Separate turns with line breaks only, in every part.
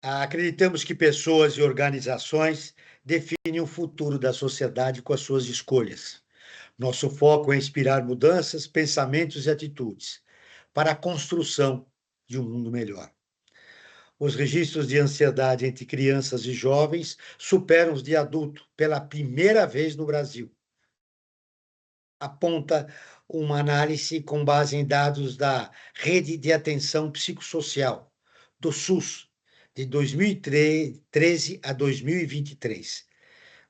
Acreditamos que pessoas e organizações definem o futuro da sociedade com as suas escolhas. Nosso foco é inspirar mudanças, pensamentos e atitudes para a construção de um mundo melhor. Os registros de ansiedade entre crianças e jovens superam os de adulto pela primeira vez no Brasil. Aponta uma análise com base em dados da Rede de Atenção Psicossocial, do SUS, de 2013 a 2023.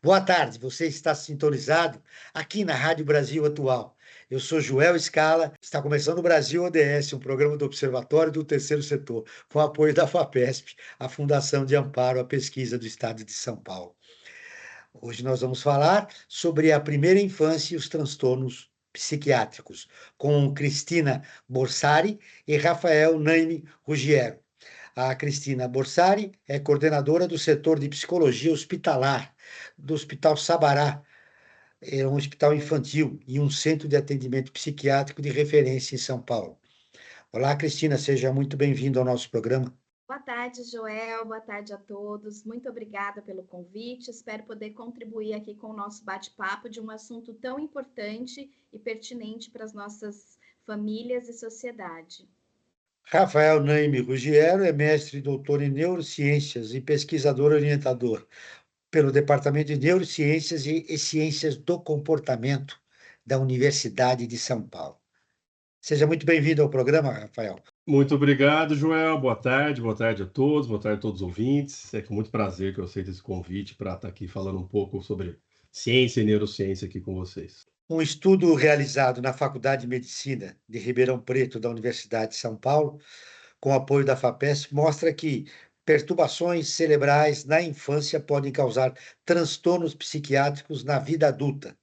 Boa tarde, você está sintonizado aqui na Rádio Brasil Atual. Eu sou Joel Scala, está começando o Brasil ODS, um programa do Observatório do Terceiro Setor, com apoio da FAPESP, a Fundação de Amparo à Pesquisa do Estado de São Paulo. Hoje nós vamos falar sobre a primeira infância e os transtornos psiquiátricos, com Cristina Borsari e Rafael Naime Ruggiero. A Cristina Borsari é coordenadora do setor de psicologia hospitalar do Hospital Sabará, é um hospital infantil e um centro de atendimento psiquiátrico de referência em São Paulo. Olá, Cristina, seja muito bem-vindo ao nosso programa.
Boa tarde, Joel. Boa tarde a todos. Muito obrigada pelo convite. Espero poder contribuir aqui com o nosso bate-papo de um assunto tão importante e pertinente para as nossas famílias e sociedade.
Rafael Naime Ruggiero é mestre e doutor em neurociências e pesquisador orientador pelo Departamento de Neurociências e Ciências do Comportamento da Universidade de São Paulo. Seja muito bem-vindo ao programa, Rafael.
Muito obrigado, Joel. Boa tarde a todos, boa tarde a todos os ouvintes. É com muito prazer que eu aceito esse convite para estar aqui falando um pouco sobre ciência e neurociência aqui com vocês.
Um estudo realizado na Faculdade de Medicina de Ribeirão Preto, da Universidade de São Paulo, com apoio da FAPESP, mostra que perturbações cerebrais na infância podem causar transtornos psiquiátricos na vida adulta.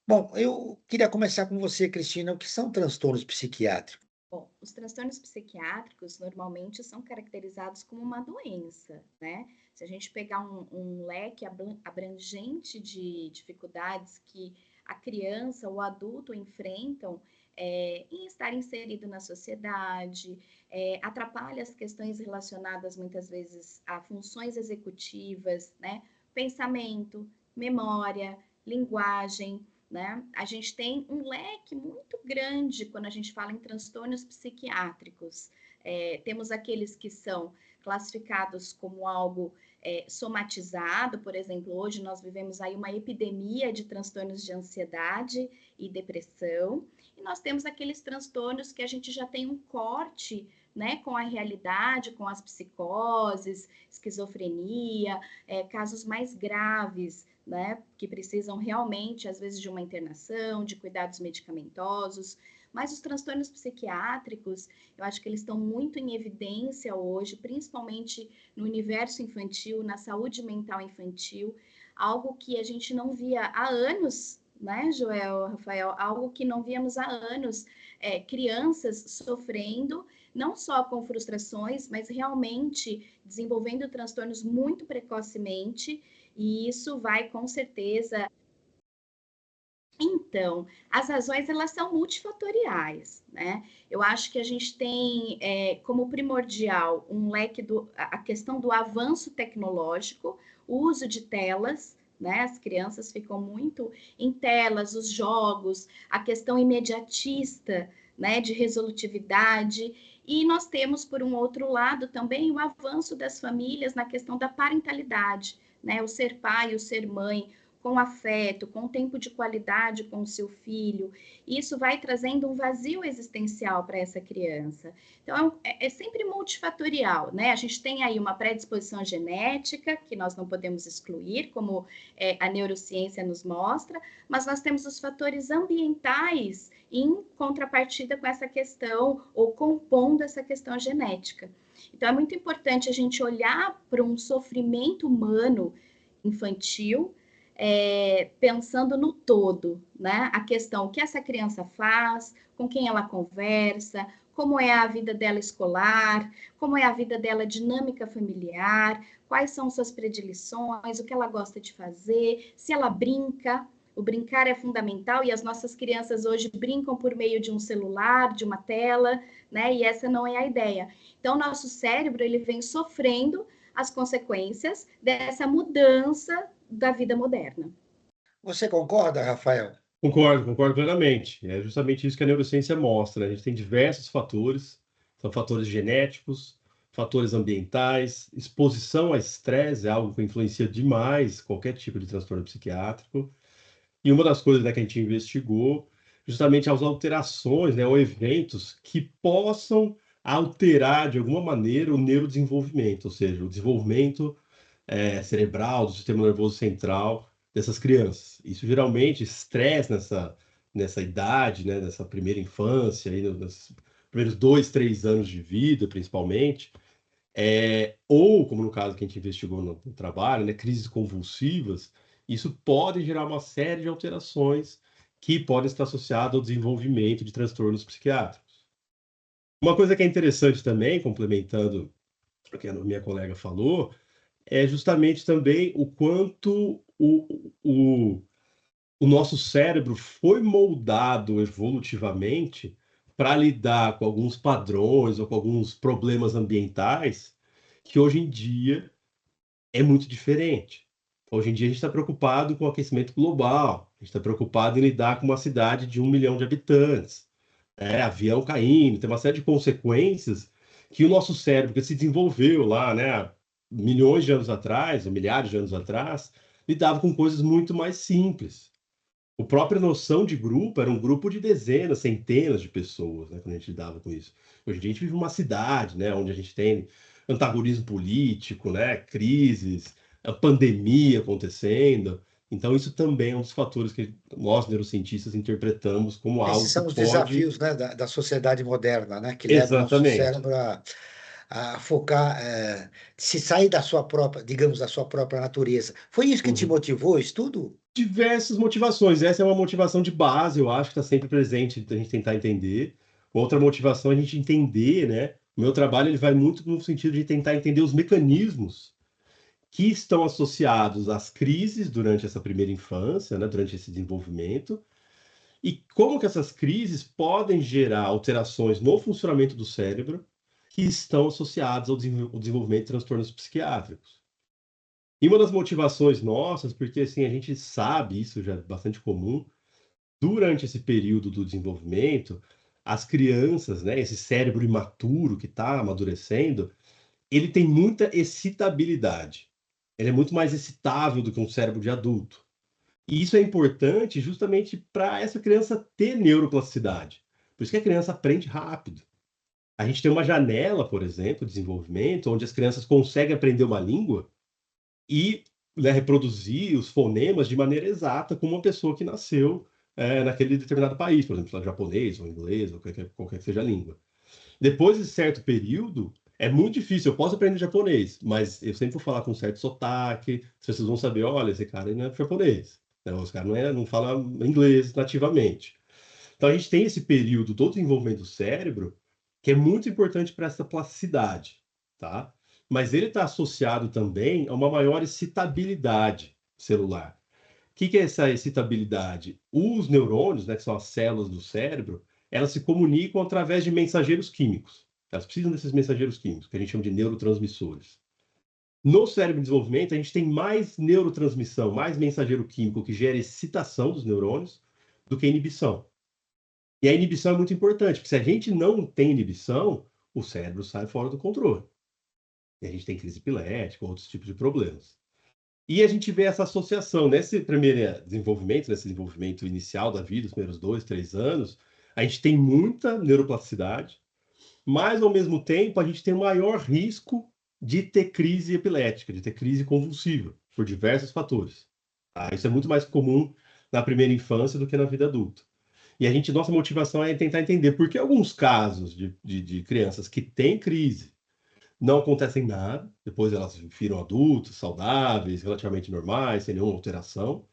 Bom, eu queria começar com você, Cristina. O que são transtornos psiquiátricos?
Bom, os transtornos psiquiátricos normalmente são caracterizados como uma doença, né? Se a gente pegar um leque abrangente de dificuldades que a criança ou o adulto enfrentam em estar inserido na sociedade, atrapalha as questões relacionadas muitas vezes a funções executivas, né? Pensamento, memória, linguagem, né? A gente tem um leque muito grande quando a gente fala em transtornos psiquiátricos. Temos aqueles que são classificados como algo somatizado, por exemplo, hoje nós vivemos aí uma epidemia de transtornos de ansiedade e depressão, e nós temos aqueles transtornos que a gente já tem um corte, né, com a realidade, com as psicoses, esquizofrenia, casos mais graves, né, que precisam realmente, às vezes, de uma internação, de cuidados medicamentosos, mas os transtornos psiquiátricos, eu acho que eles estão muito em evidência hoje, principalmente no universo infantil, na saúde mental infantil, algo que a gente não via há anos, né, Joel, Rafael, algo que não víamos há anos, crianças sofrendo, não só com frustrações, mas realmente desenvolvendo transtornos muito precocemente, e isso vai, com certeza... Então, as razões, elas são multifatoriais, né? Eu acho que a gente tem como primordial um leque a questão do avanço tecnológico, o uso de telas, né? As crianças ficam muito em telas, os jogos, a questão imediatista, né? De resolutividade. E nós temos, por um outro lado, também o avanço das famílias na questão da parentalidade, né? O ser pai, o ser mãe, com afeto, com tempo de qualidade com o seu filho, isso vai trazendo um vazio existencial para essa criança. Então, é sempre multifatorial, né? A gente tem aí uma predisposição genética, que nós não podemos excluir, como a neurociência nos mostra, mas nós temos os fatores ambientais em contrapartida com essa questão, ou compondo essa questão genética. Então, é muito importante a gente olhar para um sofrimento humano infantil, pensando no todo, né? A questão, o que essa criança faz, com quem ela conversa, como é a vida dela escolar, como é a vida dela dinâmica familiar, quais são suas predileções, o que ela gosta de fazer, se ela brinca, O brincar é fundamental e as nossas crianças hoje brincam por meio de um celular, de uma tela, né? E essa não é a ideia. Então, nosso cérebro, ele vem sofrendo as consequências dessa mudança da vida moderna.
Você concorda, Rafael?
Concordo plenamente. É justamente isso que a neurociência mostra. A gente tem diversos fatores, são fatores genéticos, fatores ambientais, exposição a estresse é algo que influencia demais qualquer tipo de transtorno psiquiátrico. E uma das coisas, né, que a gente investigou, justamente as alterações, né, ou eventos que possam alterar de alguma maneira o neurodesenvolvimento, ou seja, o desenvolvimento cerebral, do sistema nervoso central dessas crianças. Isso geralmente, estresse nessa idade, né, nessa primeira infância, aí, nos primeiros 2, 3 anos de vida, principalmente, ou, como no caso que a gente investigou no trabalho, né, crises convulsivas, isso pode gerar uma série de alterações que podem estar associadas ao desenvolvimento de transtornos psiquiátricos. Uma coisa que é interessante também, complementando o que a minha colega falou, é justamente também o quanto o nosso cérebro foi moldado evolutivamente para lidar com alguns padrões ou com alguns problemas ambientais que hoje em dia é muito diferente. Hoje em dia a gente está preocupado com o aquecimento global, a gente está preocupado em lidar com uma cidade de 1 milhão de habitantes, avião caindo, tem uma série de consequências que o nosso cérebro, que se desenvolveu lá, né, há milhões de anos atrás, ou milhares de anos atrás, lidava com coisas muito mais simples. A própria noção de grupo era um grupo de dezenas, centenas de pessoas, né, quando a gente lidava com isso. Hoje em dia a gente vive uma cidade, né, onde a gente tem antagonismo político, né, crises, a pandemia acontecendo. Então isso também é um dos fatores que nós neurocientistas interpretamos como
Esses
algo que
são os
pode...
desafios, né, da sociedade moderna, né, que levam o nosso
Exatamente.
cérebro a focar, se sair da sua própria, digamos, da sua própria natureza. Foi isso que te
Uhum.
motivou o estudo?
Diversas motivações. Essa é uma motivação de base, eu acho que está sempre presente, a gente tentar entender. Outra motivação é a gente entender, né? O meu trabalho ele vai muito no sentido de tentar entender os mecanismos que estão associados às crises durante essa primeira infância, né? Durante esse desenvolvimento, e como que essas crises podem gerar alterações no funcionamento do cérebro que estão associadas ao desenvolvimento de transtornos psiquiátricos. E uma das motivações nossas, porque assim, a gente sabe, isso já é bastante comum, durante esse período do desenvolvimento, as crianças, né, esse cérebro imaturo que está amadurecendo, ele tem muita excitabilidade. Ele é muito mais excitável do que um cérebro de adulto. E isso é importante justamente para essa criança ter neuroplasticidade. Por isso que a criança aprende rápido. A gente tem uma janela, por exemplo, de desenvolvimento, onde as crianças conseguem aprender uma língua e, né, reproduzir os fonemas de maneira exata como uma pessoa que nasceu naquele determinado país, por exemplo, japonês ou inglês ou qualquer que seja a língua. Depois de certo período, é muito difícil. Eu posso aprender japonês, mas eu sempre vou falar com um certo sotaque. As pessoas vão saber, olha, esse cara não é japonês. Né? Esse cara não fala inglês nativamente. Então a gente tem esse período do desenvolvimento do cérebro que é muito importante para essa plasticidade, tá? Mas ele está associado também a uma maior excitabilidade celular. O que é essa excitabilidade? Os neurônios, né, que são as células do cérebro, elas se comunicam através de mensageiros químicos. Elas precisam desses mensageiros químicos, que a gente chama de neurotransmissores. No cérebro em desenvolvimento, a gente tem mais neurotransmissão, mais mensageiro químico que gera excitação dos neurônios do que inibição. E a inibição é muito importante, porque se a gente não tem inibição, o cérebro sai fora do controle. E a gente tem crise epilética, outros tipos de problemas. E a gente vê essa associação nesse primeiro desenvolvimento, nesse desenvolvimento inicial da vida, os primeiros 2, 3 anos, a gente tem muita neuroplasticidade, mas ao mesmo tempo a gente tem um maior risco de ter crise epilética, de ter crise convulsiva, por diversos fatores. Tá? Isso é muito mais comum na primeira infância do que na vida adulta. E nossa motivação é tentar entender por que alguns casos de crianças que têm crise não acontecem nada, depois elas viram adultos, saudáveis, relativamente normais, sem nenhuma alteração,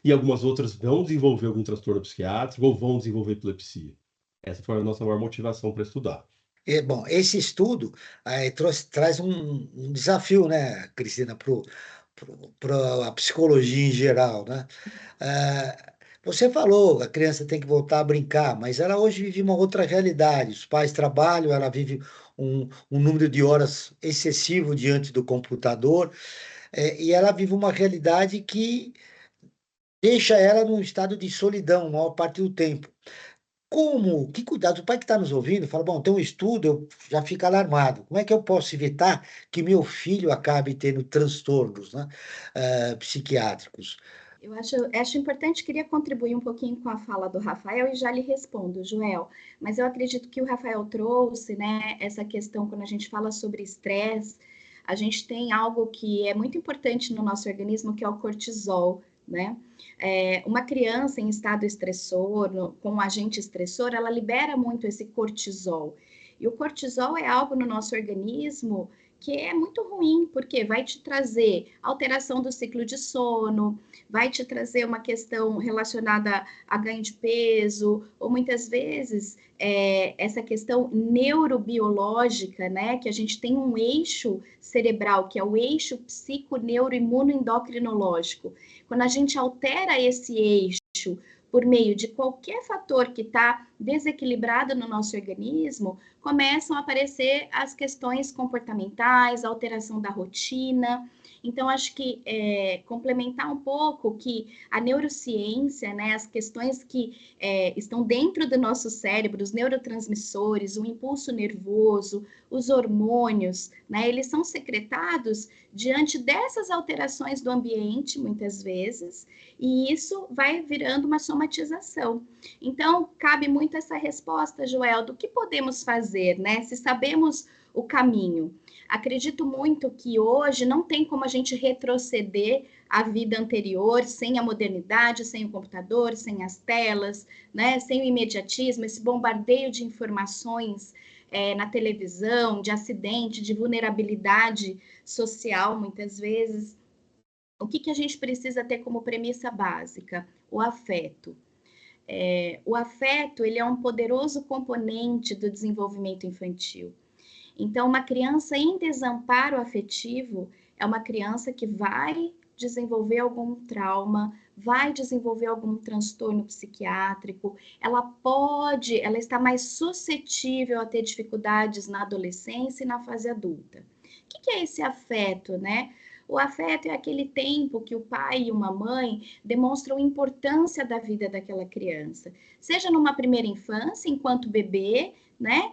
e algumas outras vão desenvolver algum transtorno psiquiátrico ou vão desenvolver epilepsia. Essa foi a nossa maior motivação para estudar.
Bom, esse estudo traz um desafio, né, Cristina, para para a psicologia em geral, né? Você falou, a criança tem que voltar a brincar, mas ela hoje vive uma outra realidade. Os pais trabalham, ela vive um número de horas excessivo diante do computador, e ela vive uma realidade que deixa ela num estado de solidão a maior parte do tempo. Que cuidado? O pai que está nos ouvindo fala, bom, tem um estudo, eu já fico alarmado. Como é que eu posso evitar que meu filho acabe tendo transtornos, né, psiquiátricos?
Eu acho importante, queria contribuir um pouquinho com a fala do Rafael e já lhe respondo, Joel. Mas eu acredito que o Rafael trouxe, né, essa questão quando a gente fala sobre estresse, a gente tem algo que é muito importante no nosso organismo, que é o cortisol, né? Uma criança em estado estressor, com um agente estressor, ela libera muito esse cortisol. E o cortisol é algo no nosso organismo que é muito ruim, porque vai te trazer alteração do ciclo de sono, vai te trazer uma questão relacionada a ganho de peso, ou muitas vezes essa questão neurobiológica, né? Que a gente tem um eixo cerebral, que é o eixo psico-neuro-imuno-endocrinológico. Quando a gente altera esse eixo por meio de qualquer fator que está desequilibrado no nosso organismo, começam a aparecer as questões comportamentais, a alteração da rotina. Então, acho que complementar um pouco que a neurociência, né, as questões que estão dentro do nosso cérebro, os neurotransmissores, o impulso nervoso, os hormônios, né, eles são secretados diante dessas alterações do ambiente, muitas vezes, e isso vai virando uma somatização. Então, cabe muito essa resposta, Joel, do que podemos fazer, né, se sabemos o caminho. Acredito muito que hoje não tem como a gente retroceder à vida anterior sem a modernidade, sem o computador, sem as telas, né, sem o imediatismo, esse bombardeio de informações na televisão, de acidente, de vulnerabilidade social, muitas vezes. O que a gente precisa ter como premissa básica? O afeto. O afeto, ele é um poderoso componente do desenvolvimento infantil. Então, uma criança em desamparo afetivo é uma criança que vai desenvolver algum trauma, vai desenvolver algum transtorno psiquiátrico, ela está mais suscetível a ter dificuldades na adolescência e na fase adulta. O que é esse afeto, né? O afeto é aquele tempo que o pai e uma mãe demonstram importância da vida daquela criança, seja numa primeira infância, enquanto bebê, né?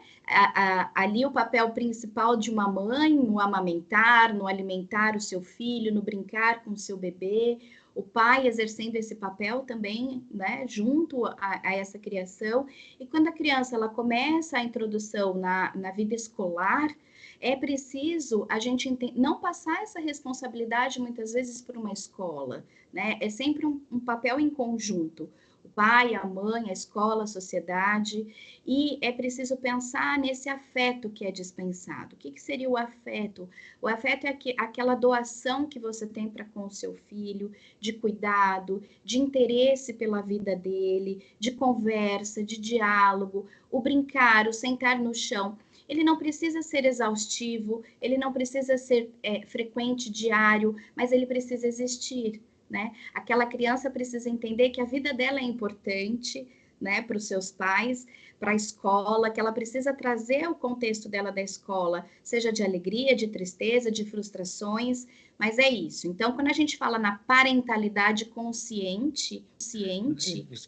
Ali o papel principal de uma mãe no amamentar, no alimentar o seu filho, no brincar com o seu bebê, o pai exercendo esse papel também, né, junto a essa criação. E quando a criança ela começa a introdução na vida escolar, é preciso a gente não passar essa responsabilidade muitas vezes por uma escola, né? É sempre um papel em conjunto. O pai, a mãe, a escola, a sociedade, e é preciso pensar nesse afeto que é dispensado. O que seria o afeto? O afeto é aquela doação que você tem para com o seu filho, de cuidado, de interesse pela vida dele, de conversa, de diálogo, o brincar, o sentar no chão. Ele não precisa ser exaustivo, ele não precisa ser frequente, diário, mas ele precisa existir. Né? Aquela criança precisa entender que a vida dela é importante, né, para os seus pais, para a escola, que ela precisa trazer o contexto dela da escola, seja de alegria, de tristeza, de frustrações, mas é isso. Então, quando a gente fala na parentalidade consciente,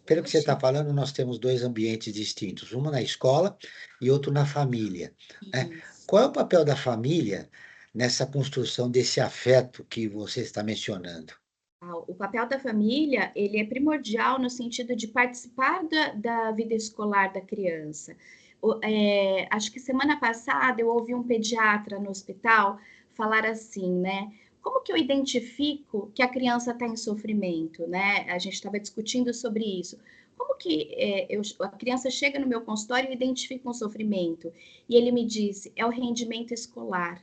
Pelo que você está falando, nós temos dois ambientes distintos, uma na escola e outro na família, né? Qual é o papel da família nessa construção desse afeto que você está mencionando?
O papel da família, ele é primordial no sentido de participar da vida escolar da criança. Acho que semana passada eu ouvi um pediatra no hospital falar assim, né? Como que eu identifico que a criança está em sofrimento, né? A gente estava discutindo sobre isso. Como que a criança chega no meu consultório e identifica um sofrimento? E ele me disse, é o rendimento escolar.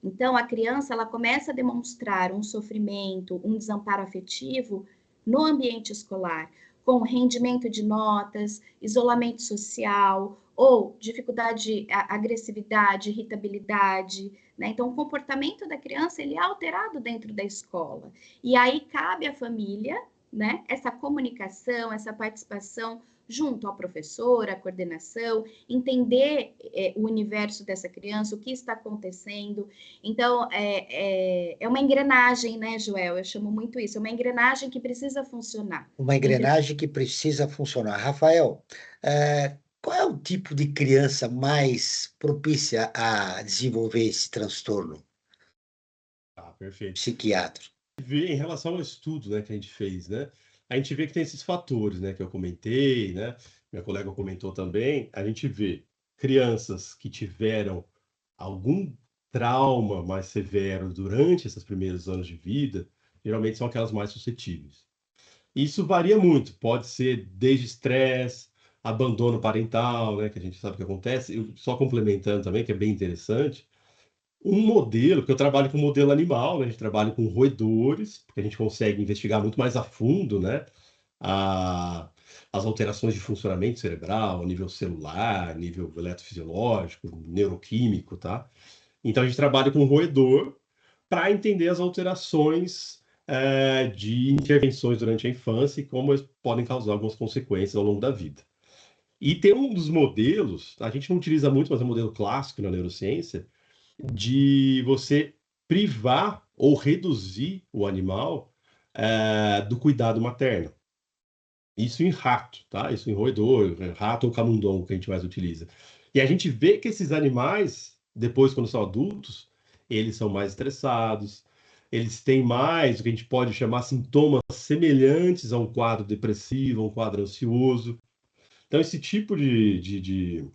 Então, a criança ela começa a demonstrar um sofrimento, um desamparo afetivo no ambiente escolar, com rendimento de notas, isolamento social, ou dificuldade, agressividade, irritabilidade, né? Então, o comportamento da criança ele é alterado dentro da escola. E aí cabe à família, né? Essa comunicação, essa participação junto ao professor, à coordenação, entender o universo dessa criança, o que está acontecendo. Então, é uma engrenagem, né, Joel? Eu chamo muito isso, é uma engrenagem que precisa funcionar.
Uma engrenagem que precisa funcionar. Rafael, qual é o tipo de criança mais propícia a desenvolver esse transtorno
Perfeito.
psiquiátrico?
Em relação ao estudo, né, que a gente fez, né, a gente vê que tem esses fatores, né, que eu comentei, né, minha colega comentou também, a gente vê crianças que tiveram algum trauma mais severo durante esses primeiros anos de vida, geralmente são aquelas mais suscetíveis. Isso varia muito, pode ser desde estresse, abandono parental, né, que a gente sabe que acontece, só complementando também, que é bem interessante, um modelo, porque eu trabalho com modelo animal, né, a gente trabalha com roedores, porque a gente consegue investigar muito mais a fundo, né, a as alterações de funcionamento cerebral, nível celular, nível eletrofisiológico, neuroquímico, tá. Então a gente trabalha com roedor para entender as alterações, de intervenções durante a infância e como eles podem causar algumas consequências ao longo da vida. E tem um dos modelos, a gente não utiliza muito, mas é um modelo clássico na neurociência, de você privar ou reduzir o animal, do cuidado materno. Isso em rato, tá? Isso em roedor, rato ou camundongo que a gente mais utiliza. E a gente vê que esses animais, depois quando são adultos, eles são mais estressados, eles têm mais o que a gente pode chamar sintomas semelhantes a um quadro depressivo, a um quadro ansioso. Então esse tipo de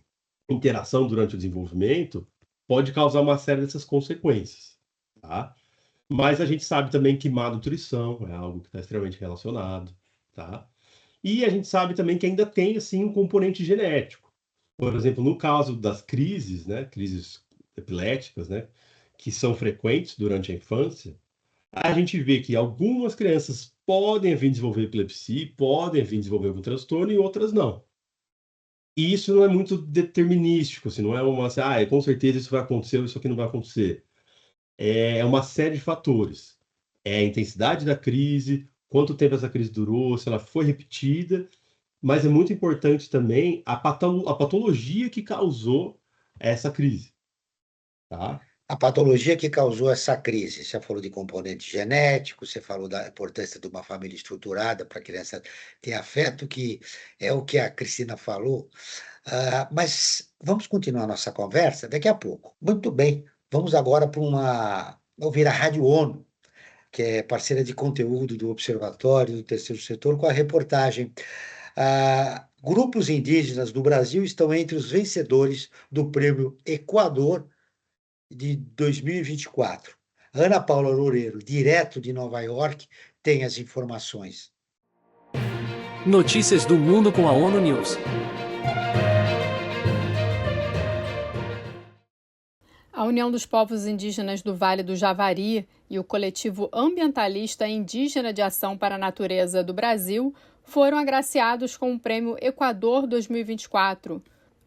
interação durante o desenvolvimento pode causar uma série dessas consequências, tá? Mas a gente sabe também que má nutrição é algo que está extremamente relacionado, tá? E a gente sabe também que ainda tem, assim, um componente genético. Por exemplo, no caso das crises, né, crises epiléticas, né, que são frequentes durante a infância, a gente vê que algumas crianças podem vir desenvolver epilepsia, podem vir desenvolver algum transtorno e outras não. E isso não é muito determinístico, assim, não é uma assim, com certeza isso vai acontecer ou isso aqui não vai acontecer. É uma série de fatores. É a intensidade da crise, quanto tempo essa crise durou, se ela foi repetida, mas é muito importante também a patologia que causou essa crise, tá?
A patologia que causou essa crise, você falou de componente genético, você falou da importância de uma família estruturada para a criança ter afeto, que é o que a Cristina falou. Mas vamos continuar nossa conversa daqui a pouco. Muito bem, vamos agora para ouvir a Rádio ONU, que é parceira de conteúdo do Observatório do Terceiro Setor, com a reportagem. Grupos indígenas do Brasil estão entre os vencedores do Prêmio Equador de 2024. Ana Paula Loureiro, direto de Nova York, tem as informações.
Notícias do mundo com a ONU News.
A União dos Povos Indígenas do Vale do Javari e o coletivo ambientalista Indígena de Ação para a Natureza do Brasil foram agraciados com o Prêmio Equador 2024.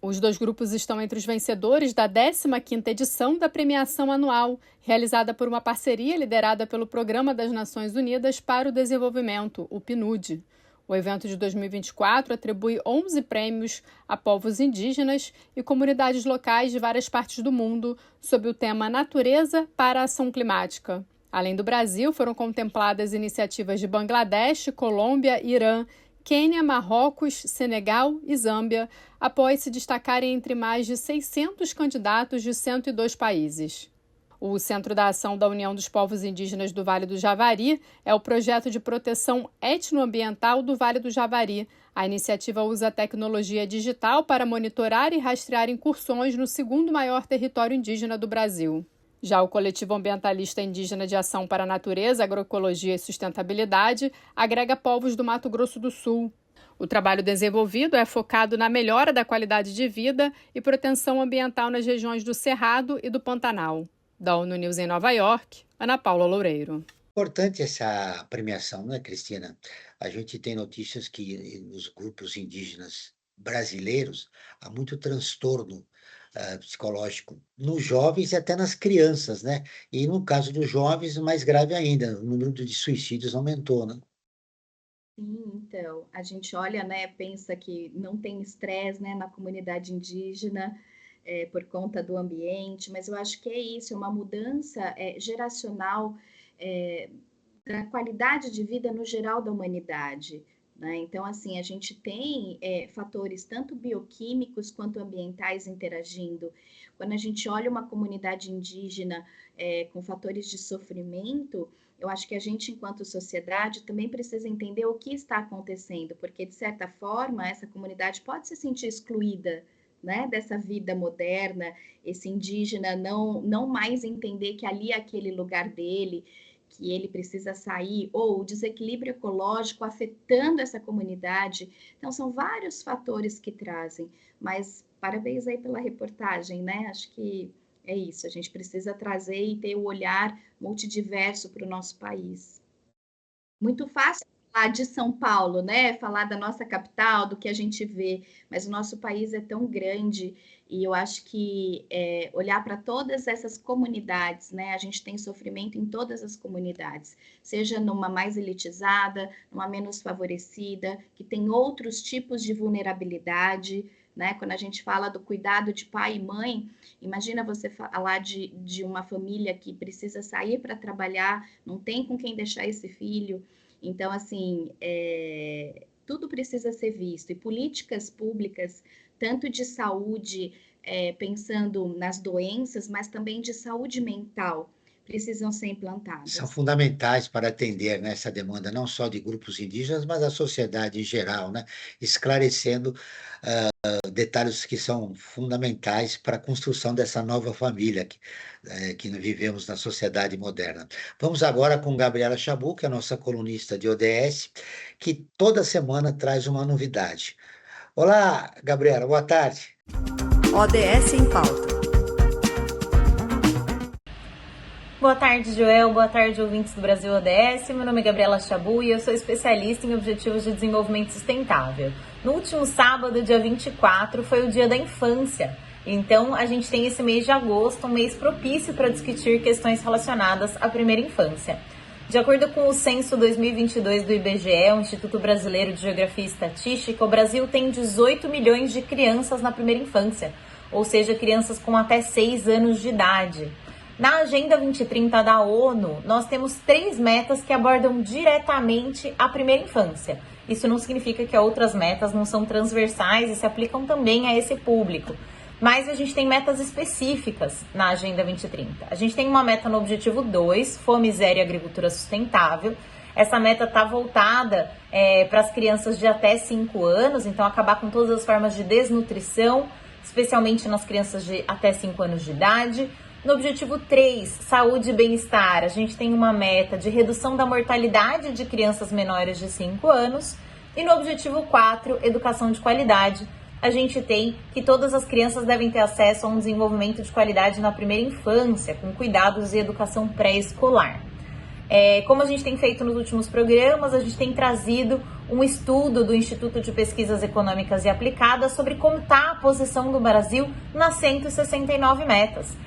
Os dois grupos estão entre os vencedores da 15ª edição da premiação anual, realizada por uma parceria liderada pelo Programa das Nações Unidas para o Desenvolvimento, o PNUD. O evento de 2024 atribui 11 prêmios a povos indígenas e comunidades locais de várias partes do mundo sob o tema Natureza para a Ação Climática. Além do Brasil, foram contempladas iniciativas de Bangladesh, Colômbia, Irã, Quênia, Marrocos, Senegal e Zâmbia, após se destacarem entre mais de 600 candidatos de 102 países. O Centro da Ação da União dos Povos Indígenas do Vale do Javari é o projeto de proteção etnoambiental do Vale do Javari. A iniciativa usa a tecnologia digital para monitorar e rastrear incursões no segundo maior território indígena do Brasil. Já o coletivo ambientalista indígena de Ação para a Natureza, Agroecologia e Sustentabilidade agrega povos do Mato Grosso do Sul. O trabalho desenvolvido é focado na melhora da qualidade de vida e proteção ambiental nas regiões do Cerrado e do Pantanal. Da ONU News em Nova York, Ana Paula Loureiro.
Importante essa premiação, não é, Cristina? A gente tem notícias que os grupos indígenas brasileiros, há muito transtorno psicológico nos jovens e até nas crianças, né? E no caso dos jovens, mais grave ainda, o número de suicídios aumentou, né?
Sim, então, a gente olha, né, pensa que não tem estresse, né, na comunidade indígena, por conta do ambiente, mas eu acho que é isso, é uma mudança geracional da qualidade de vida no geral da humanidade, né? Então, assim, a gente tem fatores tanto bioquímicos quanto ambientais interagindo. Quando a gente olha uma comunidade indígena com fatores de sofrimento, eu acho que a gente, enquanto sociedade, também precisa entender o que está acontecendo, porque, de certa forma, essa comunidade pode se sentir excluída, né, dessa vida moderna, esse indígena não mais entender que ali é aquele lugar dele, que ele precisa sair, ou o desequilíbrio ecológico afetando essa comunidade. Então, são vários fatores que trazem, mas parabéns aí pela reportagem, né? Acho que é isso, a gente precisa trazer e ter o olhar multidiverso para o nosso país. Muito fácil falar de São Paulo, né? Falar da nossa capital, do que a gente vê, mas o nosso país é tão grande e eu acho que olhar para todas essas comunidades, né? A gente tem sofrimento em todas as comunidades, seja numa mais elitizada, numa menos favorecida, que tem outros tipos de vulnerabilidade, né? Quando a gente fala do cuidado de pai e mãe, imagina você falar de uma família que precisa sair para trabalhar, não tem com quem deixar esse filho. Então, assim, tudo precisa ser visto. E políticas públicas, tanto de saúde, pensando nas doenças, mas também de saúde mental, precisam ser implantadas.
São fundamentais para atender, né, essa demanda, não só de grupos indígenas, mas da sociedade em geral, né? Esclarecendo detalhes que são fundamentais para a construção dessa nova família que vivemos na sociedade moderna. Vamos agora com Gabriela Chabu, que é a nossa colunista de ODS, que toda semana traz uma novidade. Olá, Gabriela, boa tarde.
ODS em Pauta.
Boa tarde, Joel. Boa tarde, ouvintes do Brasil ODS. Meu nome é Gabriela Chabu e eu sou especialista em Objetivos de Desenvolvimento Sustentável. No último sábado, dia 24, foi o Dia da Infância. Então, a gente tem esse mês de agosto, um mês propício para discutir questões relacionadas à primeira infância. De acordo com o Censo 2022 do IBGE, o Instituto Brasileiro de Geografia e Estatística, o Brasil tem 18 milhões de crianças na primeira infância, ou seja, crianças com até 6 anos de idade. Na Agenda 2030 da ONU, nós temos 3 metas que abordam diretamente a primeira infância. Isso não significa que outras metas não são transversais e se aplicam também a esse público. Mas a gente tem metas específicas na Agenda 2030. A gente tem uma meta no Objetivo 2, Fome Zero e Agricultura Sustentável. Essa meta está voltada para as crianças de até 5 anos, então acabar com todas as formas de desnutrição, especialmente nas crianças de até 5 anos de idade. No Objetivo 3, Saúde e Bem-Estar, a gente tem uma meta de redução da mortalidade de crianças menores de 5 anos. E no Objetivo 4, Educação de Qualidade, a gente tem que todas as crianças devem ter acesso a um desenvolvimento de qualidade na primeira infância, com cuidados e educação pré-escolar. Como a gente tem feito nos últimos programas, a gente tem trazido um estudo do Instituto de Pesquisas Econômicas e Aplicadas sobre como está a posição do Brasil nas 169 metas.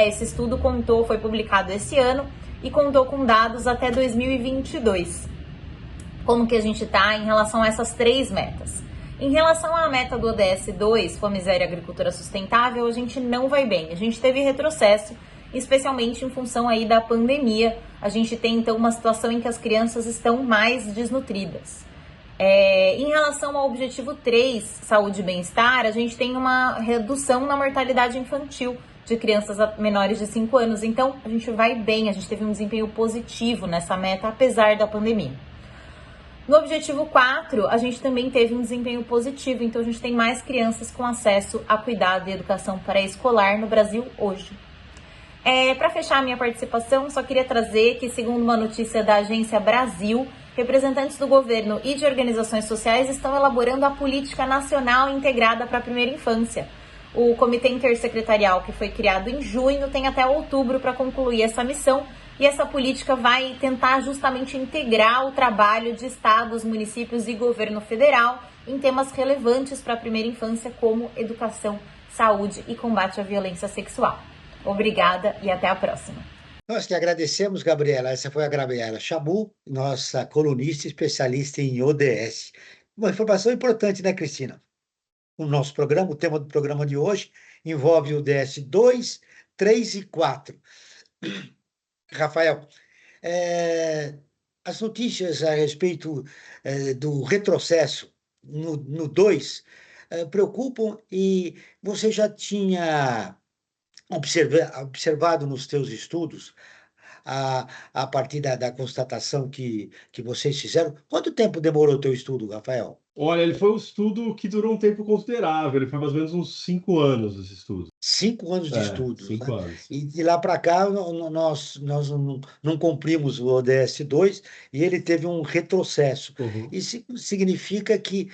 Esse estudo foi publicado esse ano e contou com dados até 2022. Como que a gente está em relação a essas 3 metas? Em relação à meta do ODS 2, Fome Zero e Agricultura Sustentável, a gente não vai bem. A gente teve retrocesso, especialmente em função aí da pandemia. A gente tem, então, uma situação em que as crianças estão mais desnutridas. Em relação ao Objetivo 3, Saúde e Bem-Estar, a gente tem uma redução na mortalidade infantil de crianças menores de 5 anos. Então, a gente vai bem, a gente teve um desempenho positivo nessa meta, apesar da pandemia. No Objetivo 4, a gente também teve um desempenho positivo, então a gente tem mais crianças com acesso a cuidado e educação pré-escolar no Brasil hoje. Para fechar a minha participação, só queria trazer que, segundo uma notícia da Agência Brasil, representantes do governo e de organizações sociais estão elaborando a Política Nacional Integrada para a Primeira Infância. O Comitê Intersecretarial, que foi criado em junho, tem até outubro para concluir essa missão, e essa política vai tentar justamente integrar o trabalho de estados, municípios e governo federal em temas relevantes para a primeira infância, como educação, saúde e combate à violência sexual. Obrigada e até a próxima.
Nós que agradecemos, Gabriela. Essa foi a Gabriela Chabu, nossa colunista especialista em ODS. Uma informação importante, né, Cristina? O nosso programa, o tema do programa de hoje, envolve o ODS 2, 3 e 4. Rafael, as notícias a respeito do retrocesso no 2 preocupam, e você já tinha observado nos teus estudos, a partir da constatação que vocês fizeram. Quanto tempo demorou o teu estudo, Rafael?
Olha, ele foi um estudo que durou um tempo considerável, ele foi mais ou menos uns 5 anos esse estudo.
5 anos de estudos,
5
né?
anos.
E de lá para cá, nós não cumprimos o ODS 2 e ele teve um retrocesso.
Uhum.
Isso significa que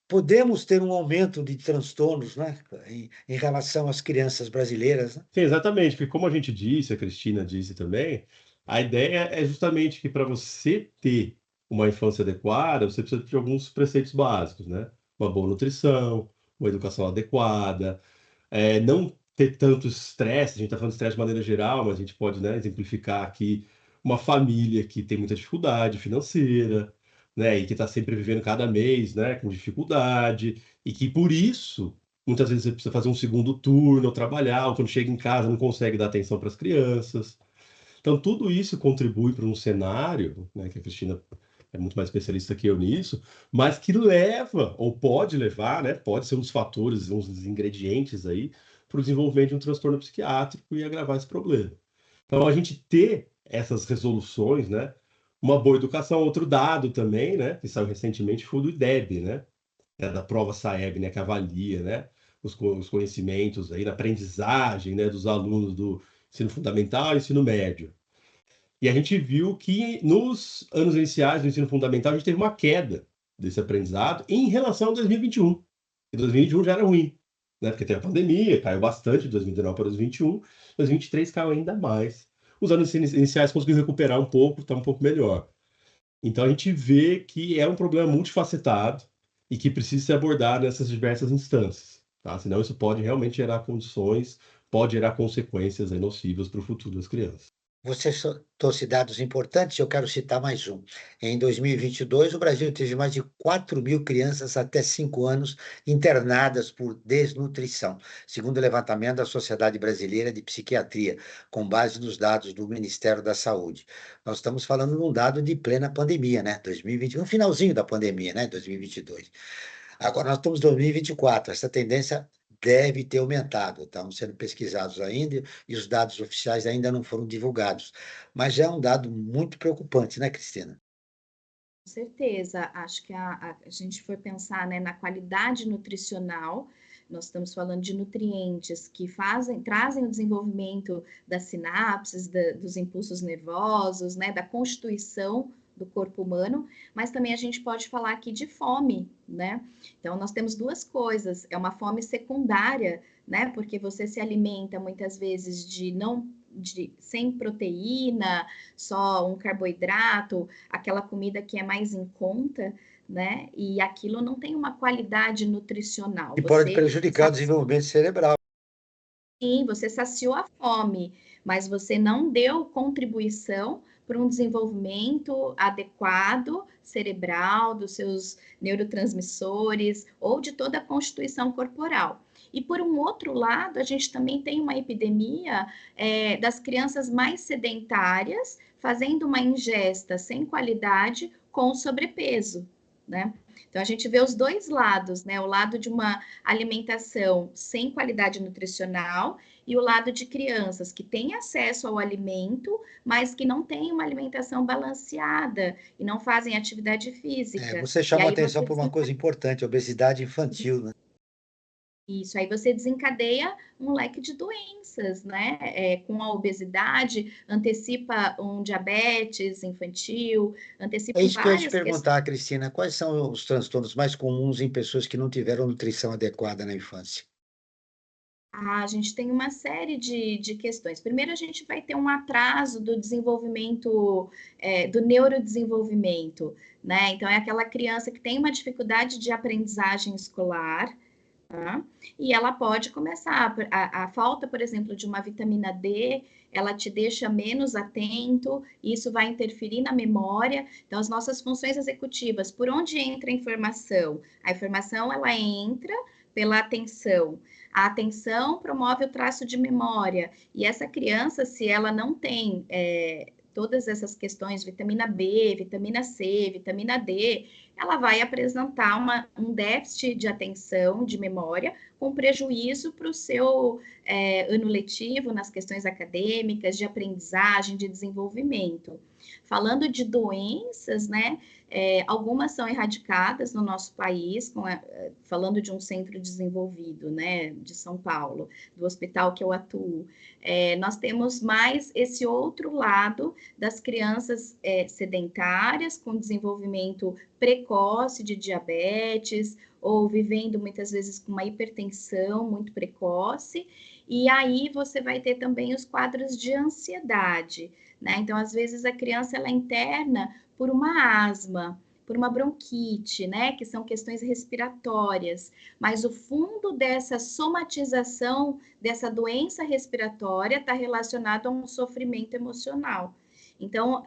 podemos ter um aumento de transtornos, né, em relação às crianças brasileiras, né?
Sim, exatamente, porque como a gente disse, a Cristina disse também, a ideia é justamente que para você ter uma infância adequada, você precisa de alguns preceitos básicos, né? Uma boa nutrição, uma educação adequada, não ter tanto estresse. A gente está falando de estresse de maneira geral, mas a gente pode, né, exemplificar aqui uma família que tem muita dificuldade financeira, né, e que está sempre vivendo cada mês, né, com dificuldade, e que por isso muitas vezes você precisa fazer um segundo turno, ou trabalhar, ou quando chega em casa não consegue dar atenção para as crianças. Então, tudo isso contribui para um cenário, né, que a Cristina é muito mais especialista que eu nisso, mas que leva, ou pode levar, né, pode ser um dos fatores, um dos ingredientes aí, para o desenvolvimento de um transtorno psiquiátrico e agravar esse problema. Então, a gente ter essas resoluções, né, uma boa educação. Outro dado também, né, que saiu recentemente, foi do IDEB, né, da prova SAEB, né, que avalia, né, os conhecimentos aí na aprendizagem, né, dos alunos do ensino fundamental e ensino médio. E a gente viu que nos anos iniciais do ensino fundamental a gente teve uma queda desse aprendizado em relação a 2021. E 2021 já era ruim, né, porque teve a pandemia, caiu bastante de 2019 para 2021, 2023 caiu ainda mais. Os anos iniciais conseguiu recuperar um pouco, está um pouco melhor. Então a gente vê que é um problema multifacetado e que precisa ser abordado nessas diversas instâncias, tá? Senão isso pode realmente gerar condições, pode gerar consequências aí nocivas para o futuro das crianças.
Você trouxe dados importantes, eu quero citar mais um. Em 2022, o Brasil teve mais de 4.000 crianças até 5 anos internadas por desnutrição, segundo o levantamento da Sociedade Brasileira de Psiquiatria, com base nos dados do Ministério da Saúde. Nós estamos falando de um dado de plena pandemia, né? 2020, no finalzinho da pandemia, né? 2022. Agora nós estamos em 2024, essa tendência deve ter aumentado, estão sendo pesquisados ainda e os dados oficiais ainda não foram divulgados. Mas já é um dado muito preocupante, né, Cristina?
Com certeza, acho que a gente for pensar, né, na qualidade nutricional, nós estamos falando de nutrientes que trazem o desenvolvimento das sinapses, dos impulsos nervosos, né, da constituição do corpo humano, mas também a gente pode falar aqui de fome, né? Então, nós temos duas coisas, é uma fome secundária, né? Porque você se alimenta muitas vezes sem proteína, só um carboidrato, aquela comida que é mais em conta, né? E aquilo não tem uma qualidade nutricional.
E pode prejudicar o desenvolvimento cerebral.
Sim, você saciou a fome, mas você não deu contribuição para um desenvolvimento adequado cerebral, dos seus neurotransmissores ou de toda a constituição corporal. E por um outro lado, a gente também tem uma epidemia das crianças mais sedentárias fazendo uma ingesta sem qualidade com sobrepeso, né? Então, a gente vê os dois lados, né? O lado de uma alimentação sem qualidade nutricional e o lado de crianças que têm acesso ao alimento, mas que não têm uma alimentação balanceada e não fazem atividade física.
Você chamou a atenção por uma coisa importante, a obesidade infantil, né?
Isso, aí você desencadeia um leque de doenças, né? Com a obesidade, antecipa um diabetes infantil, antecipa
É isso que eu ia te
várias
perguntar, Cristina. Quais são os transtornos mais comuns em pessoas que não tiveram nutrição adequada na infância?
A gente tem uma série de questões. Primeiro, a gente vai ter um atraso do desenvolvimento, do neurodesenvolvimento, né? Então, é aquela criança que tem uma dificuldade de aprendizagem escolar, tá? E ela pode começar. A falta, por exemplo, de uma vitamina D, ela te deixa menos atento, e isso vai interferir na memória. Então, as nossas funções executivas, por onde entra a informação? A informação, ela entra pela atenção. A atenção promove o traço de memória. E essa criança, se ela não tem todas essas questões, vitamina B, vitamina C, vitamina D, ela vai apresentar um déficit de atenção, de memória, com prejuízo para o seu ano letivo, nas questões acadêmicas, de aprendizagem, de desenvolvimento. Falando de doenças, né? Algumas são erradicadas no nosso país, falando de um centro desenvolvido, né, de São Paulo, do hospital que eu atuo. Nós temos mais esse outro lado das crianças sedentárias, com desenvolvimento precoce de diabetes, ou vivendo muitas vezes com uma hipertensão muito precoce, e aí você vai ter também os quadros de ansiedade, né? Então, às vezes, a criança ela interna por uma asma, por uma bronquite, né? Que são questões respiratórias, mas o fundo dessa somatização, dessa doença respiratória, está relacionado a um sofrimento emocional. Então,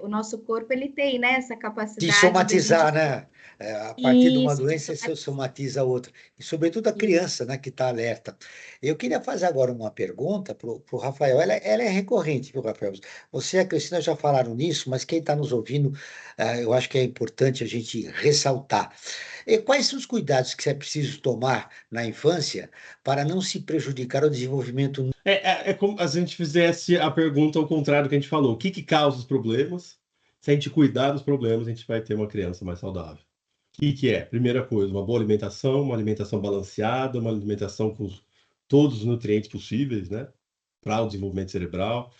o nosso corpo, ele tem, né, essa
De
capacidade...
somatizar,
de...
né? A partir de uma
Isso,
doença, você somatiza a outra. E, sobretudo, a criança, né, que está alerta. Eu queria fazer agora uma pergunta para o Rafael. Ela é recorrente, viu, Rafael? Você e a Cristina já falaram nisso, mas quem está nos ouvindo, eu acho que é importante a gente ressaltar. E quais são os cuidados que é preciso tomar na infância para não se prejudicar o desenvolvimento?
É como se a gente fizesse a pergunta ao contrário do que a gente falou. O que causa os problemas? Se a gente cuidar dos problemas, a gente vai ter uma criança mais saudável. O que é? Primeira coisa, uma boa alimentação, uma alimentação balanceada, uma alimentação com todos os nutrientes possíveis, né? Para o desenvolvimento cerebral.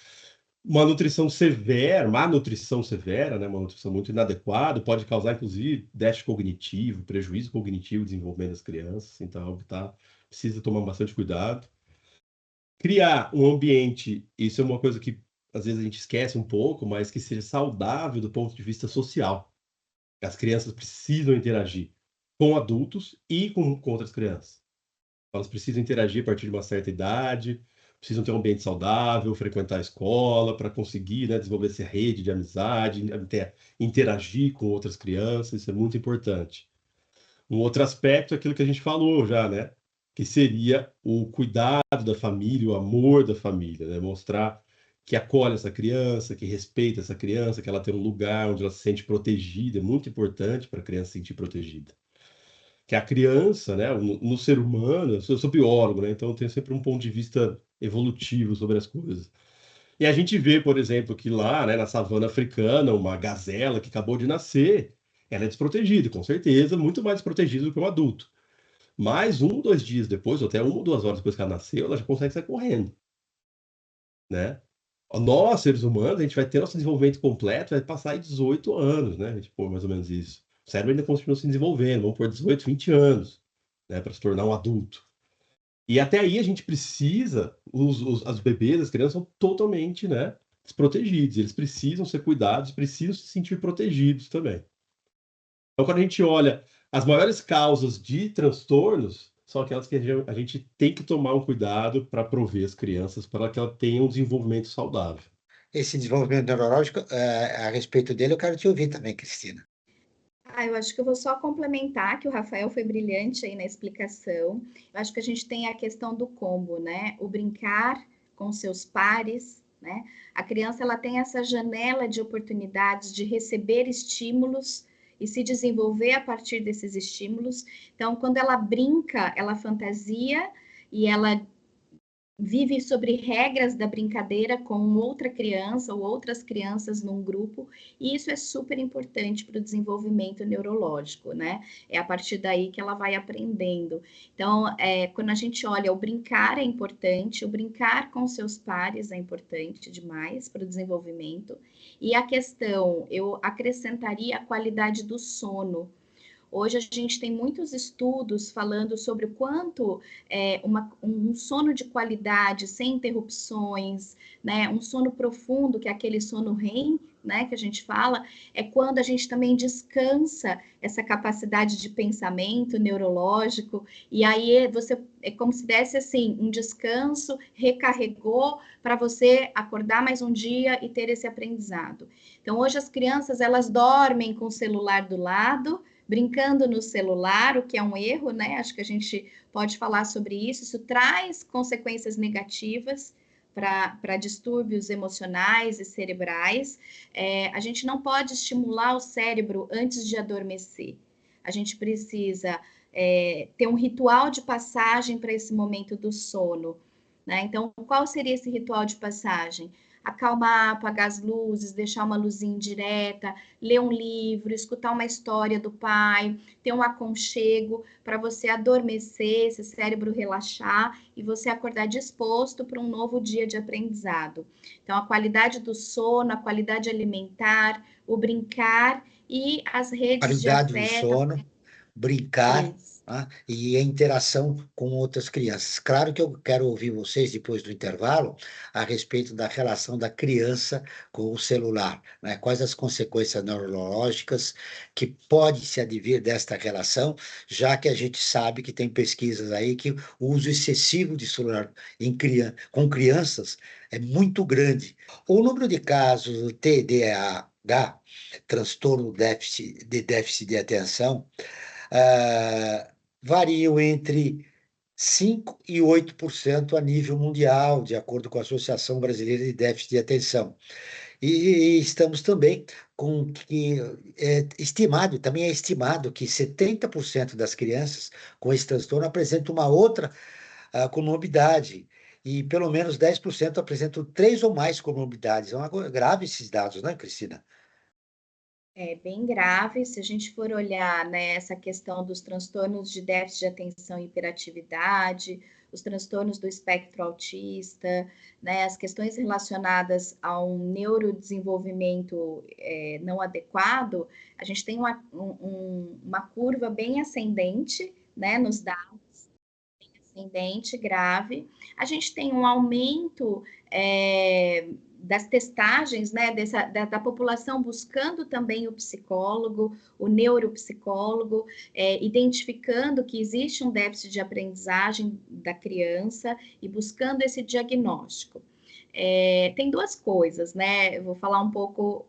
Uma nutrição severa, má nutrição severa, né? Uma nutrição muito inadequada, pode causar, inclusive, déficit cognitivo, prejuízo cognitivo no desenvolvimento das crianças. Então, é algo que precisa tomar bastante cuidado. Criar um ambiente, isso é uma coisa que às vezes a gente esquece um pouco, mas que seja saudável do ponto de vista social. As crianças precisam interagir com adultos e com outras crianças. Elas precisam interagir a partir de uma certa idade, precisam ter um ambiente saudável, frequentar a escola para conseguir, né, desenvolver essa rede de amizade, interagir com outras crianças, isso é muito importante. Um outro aspecto é aquilo que a gente falou já, né? Que seria o cuidado da família, o amor da família, né? Mostrar que acolhe essa criança, que respeita essa criança, que ela tem um lugar onde ela se sente protegida, é muito importante para a criança se sentir protegida. Que a criança, né, no ser humano, eu sou biólogo, né? Então eu tenho sempre um ponto de vista evolutivo sobre as coisas. E a gente vê, por exemplo, que lá, né, na savana africana, uma gazela que acabou de nascer, ela é desprotegida, com certeza, muito mais desprotegida do que um adulto. Mas 2 dias depois, ou até 1 ou 2 horas depois que ela nasceu, ela já consegue sair correndo, né? Nós, seres humanos, a gente vai ter nosso desenvolvimento completo, vai passar aí 18 anos, né? A gente pôr mais ou menos isso. O cérebro ainda continua se desenvolvendo, vamos por 18, 20 anos, né, para se tornar um adulto. E até aí a gente precisa, os bebês, as crianças são totalmente, né, desprotegidos. Eles precisam ser cuidados, precisam se sentir protegidos também. Então, quando a gente olha, as maiores causas de transtornos são aquelas que a gente tem que tomar um cuidado para prover as crianças para que elas tenham um desenvolvimento saudável.
Esse desenvolvimento neurológico, a respeito dele, eu quero te ouvir também, Cristina.
Eu acho que eu vou só complementar, que o Rafael foi brilhante aí na explicação. Eu acho que a gente tem a questão do combo, né? O brincar com seus pares, né? A criança, ela tem essa janela de oportunidades de receber estímulos e se desenvolver a partir desses estímulos. Então, quando ela brinca, ela fantasia e ela vive sobre regras da brincadeira com outra criança ou outras crianças num grupo, e isso é super importante para o desenvolvimento neurológico, né? É a partir daí que ela vai aprendendo. Então, quando a gente olha, o brincar é importante, o brincar com seus pares é importante demais para o desenvolvimento, e a questão, eu acrescentaria a qualidade do sono. Hoje a gente tem muitos estudos falando sobre o quanto um sono de qualidade, sem interrupções, né, um sono profundo, que é aquele sono REM, né, que a gente fala, é quando a gente também descansa essa capacidade de pensamento neurológico, e aí você é como se desse assim um descanso, recarregou para você acordar mais um dia e ter esse aprendizado. Então hoje as crianças elas dormem com o celular do lado, brincando no celular, o que é um erro, né? Acho que a gente pode falar sobre isso. Isso traz consequências negativas para distúrbios emocionais e cerebrais. A gente não pode estimular o cérebro antes de adormecer. A gente precisa ter um ritual de passagem para esse momento do sono, né? Então, qual seria esse ritual de passagem? Acalmar, apagar as luzes, deixar uma luzinha direta, ler um livro, escutar uma história do pai, ter um aconchego para você adormecer, esse cérebro relaxar e você acordar disposto para um novo dia de aprendizado. Então, a qualidade do sono, a qualidade alimentar, o brincar e as redes de
Qualidade do
afeto.
sono, brincar,
Isso.
tá? E a interação com outras crianças. Claro que eu quero ouvir vocês depois do intervalo a respeito da relação da criança com o celular, né? Quais as consequências neurológicas que pode se advir desta relação, já que a gente sabe que tem pesquisas aí que o uso excessivo de celular com crianças é muito grande. O número de casos do TDAH, transtorno déficit de atenção, variam entre 5% e 8% a nível mundial, de acordo com a Associação Brasileira de Déficit de Atenção. E estamos também com que também é estimado que 70% das crianças com esse transtorno apresentam uma outra comorbidade, e pelo menos 10% apresentam 3 ou mais comorbidades. É uma coisa grave esses dados, né, Cristina?
É bem grave, se a gente for olhar, né, essa questão dos transtornos de déficit de atenção e hiperatividade, os transtornos do espectro autista, né, as questões relacionadas a um neurodesenvolvimento não adequado, a gente tem uma curva bem ascendente, né, nos dados, ascendente grave. A gente tem um aumento das testagens, né, da população buscando também o psicólogo, o neuropsicólogo, identificando que existe um déficit de aprendizagem da criança e buscando esse diagnóstico. Tem duas coisas, né? Eu vou falar um pouco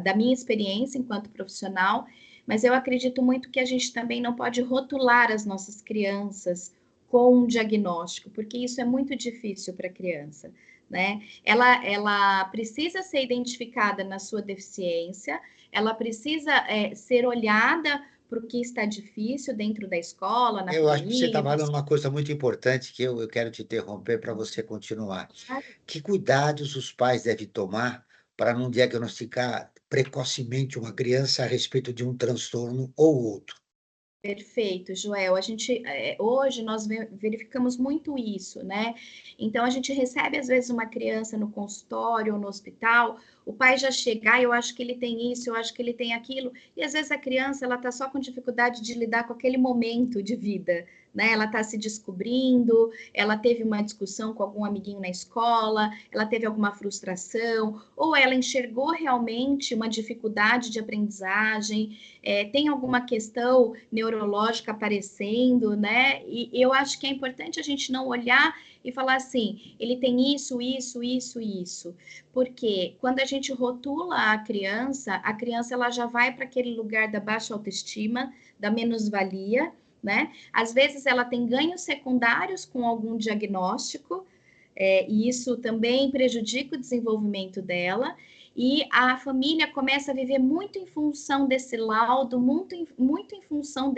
da minha experiência enquanto profissional, mas eu acredito muito que a gente também não pode rotular as nossas crianças com um diagnóstico, porque isso é muito difícil para a criança, né? Ela precisa ser identificada na sua deficiência, ela precisa ser olhada para o que está difícil dentro da escola, na
Eu acho que você está
família.
falando uma coisa muito importante que eu quero te interromper para você continuar. Que cuidados os pais devem tomar para não diagnosticar precocemente uma criança a respeito de um transtorno ou outro?
Perfeito, Joel. A gente hoje nós verificamos muito isso, né? Então a gente recebe às vezes uma criança no consultório ou no hospital, o pai já chega, eu acho que ele tem isso, eu acho que ele tem aquilo, e às vezes a criança ela tá só com dificuldade de lidar com aquele momento de vida, né? Ela tá se descobrindo, ela teve uma discussão com algum amiguinho na escola, ela teve alguma frustração, ou ela enxergou realmente uma dificuldade de aprendizagem, tem alguma questão neurológica aparecendo, né? E eu acho que é importante a gente não olhar e falar assim, ele tem isso, isso, isso, isso. Porque quando a gente rotula a criança ela já vai para aquele lugar da baixa autoestima, da menos-valia, né? Às vezes ela tem ganhos secundários com algum diagnóstico, e isso também prejudica o desenvolvimento dela, e a família começa a viver muito em função desse laudo, muito em função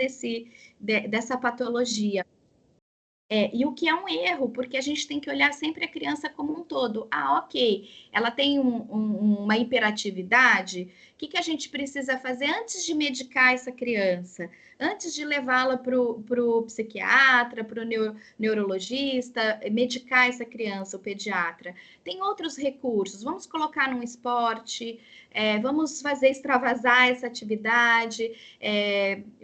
dessa patologia. E o que é um erro, porque a gente tem que olhar sempre a criança como um todo. Ah, ok, ela tem uma hiperatividade, o que a gente precisa fazer antes de medicar essa criança? Antes de levá-la para o psiquiatra, para o neurologista, medicar essa criança, o pediatra. Tem outros recursos, vamos colocar num esporte, vamos fazer extravasar essa atividade,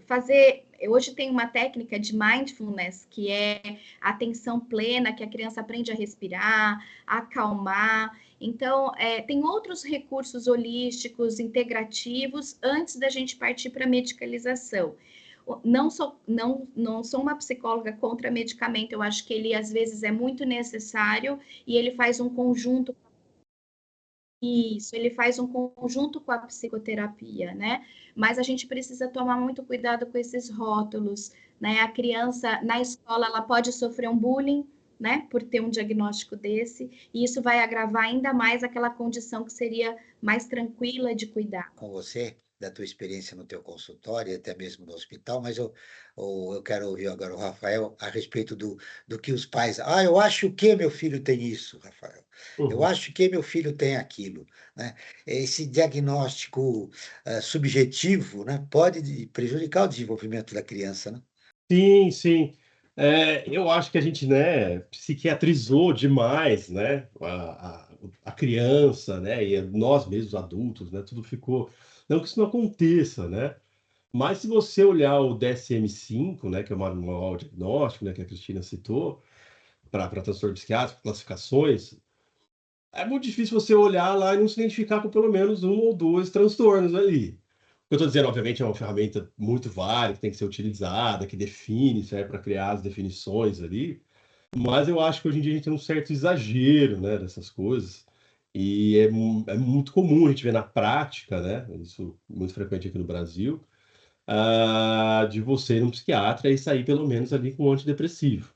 fazer... Hoje tem uma técnica de mindfulness, que é a atenção plena, que a criança aprende a respirar, a acalmar. Então, tem outros recursos holísticos, integrativos, antes da gente partir para a medicalização. Não sou uma psicóloga contra medicamento, eu acho que ele, às vezes, é muito necessário e ele faz um conjunto. Isso, ele faz um conjunto com a psicoterapia, né? Mas a gente precisa tomar muito cuidado com esses rótulos, né? A criança, na escola, ela pode sofrer um bullying, né? Por ter um diagnóstico desse, e isso vai agravar ainda mais aquela condição que seria mais tranquila de cuidar.
Com você, da tua experiência no teu consultório, e até mesmo no hospital, mas eu quero ouvir agora o Rafael a respeito do que os pais... eu acho que meu filho tem isso, Rafael. Eu
Uhum.
acho que meu filho tem aquilo, né? Esse diagnóstico subjetivo, né, pode prejudicar o desenvolvimento da criança, né?
Sim, sim. Eu acho que a gente, né, psiquiatrizou demais, né, a criança, né, e nós mesmos adultos, né, tudo ficou... Não que isso não aconteça, né, mas se você olhar o DSM-5, né, que é o manual diagnóstico, né, que a Cristina citou, para transtorno psiquiátrico, classificações, é muito difícil você olhar lá e não se identificar com pelo menos um ou dois transtornos ali. O que eu estou dizendo, obviamente, é uma ferramenta muito válida, que tem que ser utilizada, que define, serve para criar as definições ali, mas eu acho que hoje em dia a gente tem um certo exagero, né, dessas coisas, e é muito comum a gente ver na prática, né, isso muito frequente aqui no Brasil, de você ir num psiquiatra e sair pelo menos ali com um antidepressivo.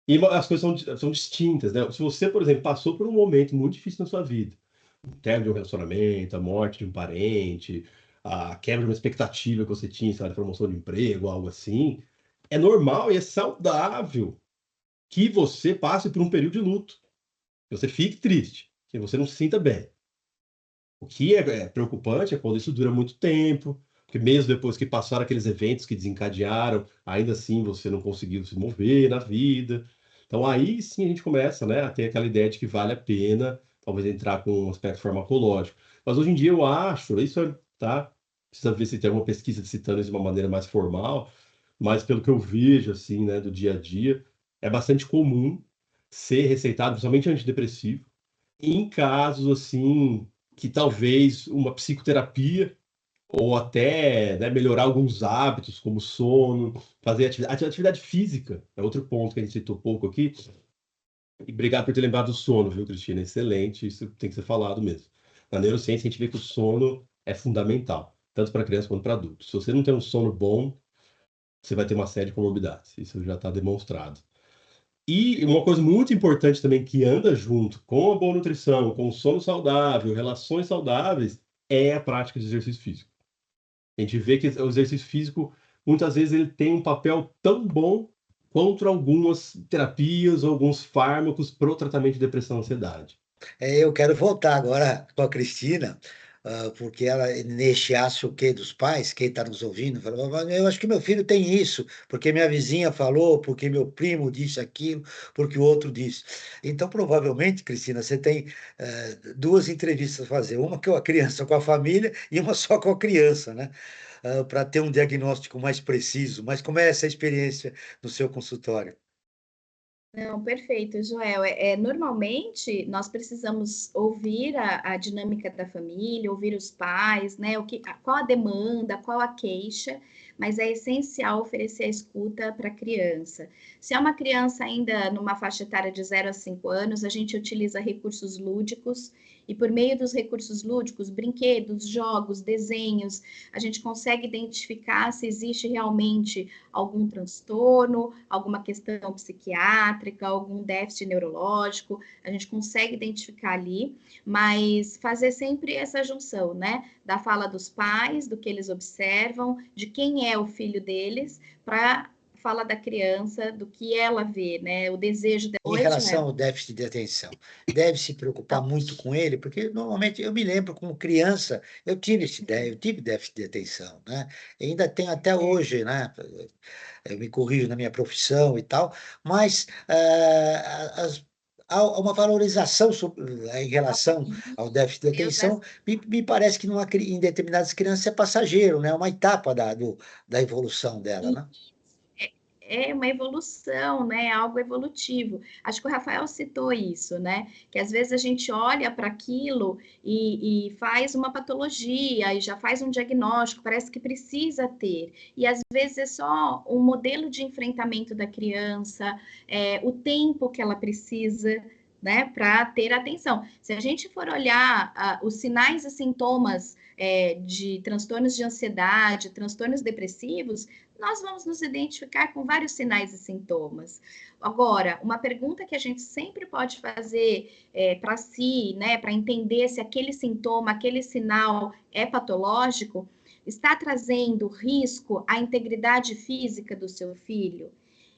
E as coisas são distintas, né? Se você, por exemplo, passou por um momento muito difícil na sua vida, o término de um relacionamento, a morte de um parente, a quebra de uma expectativa que você tinha, sei lá, de promoção de emprego, algo assim, é normal e é saudável que você passe por um período de luto, que você fique triste, que você não se sinta bem. O que é preocupante é quando isso dura muito tempo, porque mesmo depois que passaram aqueles eventos que desencadearam, ainda assim você não conseguiu se mover na vida. Então aí sim a gente começa, né, a ter aquela ideia de que vale a pena talvez entrar com um aspecto farmacológico. Mas hoje em dia eu acho, tá? Precisa ver se tem alguma pesquisa citando isso de uma maneira mais formal, mas pelo que eu vejo, assim, né, do dia a dia, é bastante comum ser receitado, principalmente antidepressivo, em casos, assim, que talvez uma psicoterapia ou até, né, melhorar alguns hábitos, como sono, fazer atividade física, é outro ponto que a gente citou pouco aqui. E obrigado por ter lembrado do sono, viu, Cristina? Excelente, isso tem que ser falado mesmo. Na neurociência, a gente vê que o sono é fundamental, tanto para criança quanto para adulto. Se você não tem um sono bom, você vai ter uma série de comorbidades, isso já está demonstrado. E uma coisa muito importante também que anda junto com a boa nutrição, com o sono saudável, relações saudáveis, é a prática de exercício físico. A gente vê que o exercício físico, muitas vezes, ele tem um papel tão bom quanto algumas terapias ou alguns fármacos para o tratamento de depressão e ansiedade.
Eu quero voltar agora com a Cristina, porque ela, neste acho que dos pais, quem está nos ouvindo, falou: "Mas eu acho que meu filho tem isso, porque minha vizinha falou, porque meu primo disse aquilo, porque o outro disse." Então, provavelmente, Cristina, você tem duas entrevistas a fazer, uma com a criança, com a família, e uma só com a criança, né? Para ter um diagnóstico mais preciso. Mas como é essa experiência no seu consultório?
Não, perfeito, Joel. Normalmente, nós precisamos ouvir a dinâmica da família, ouvir os pais, né? Qual a demanda, qual a queixa, mas é essencial oferecer a escuta para a criança. Se é uma criança ainda numa faixa etária de 0 a 5 anos, a gente utiliza recursos lúdicos, e por meio dos recursos lúdicos, brinquedos, jogos, desenhos, a gente consegue identificar se existe realmente algum transtorno, alguma questão psiquiátrica, algum déficit neurológico, a gente consegue identificar ali, mas fazer sempre essa junção, né? Da fala dos pais, do que eles observam, de quem é o filho deles, para fala da criança, do que ela vê, né? O desejo dela.
Em relação ao déficit de atenção, deve se preocupar muito com ele, porque normalmente eu me lembro como criança, eu tive déficit de atenção, né? E ainda tenho até hoje, né? Eu me corrijo na minha profissão e tal, mas há uma valorização em relação ao déficit de atenção, me parece que em determinadas crianças é passageiro, né? É uma etapa da evolução dela, né?
É uma evolução, né? Algo evolutivo. Acho que o Rafael citou isso, né? Que às vezes a gente olha para aquilo e faz uma patologia e já faz um diagnóstico, parece que precisa ter. E às vezes é só um modelo de enfrentamento da criança, o tempo que ela precisa, né, para ter atenção. Se a gente for olhar os sinais e sintomas de transtornos de ansiedade, transtornos depressivos, nós vamos nos identificar com vários sinais e sintomas. Agora, uma pergunta que a gente sempre pode fazer para si, né, para entender se aquele sintoma, aquele sinal é patológico, está trazendo risco à integridade física do seu filho?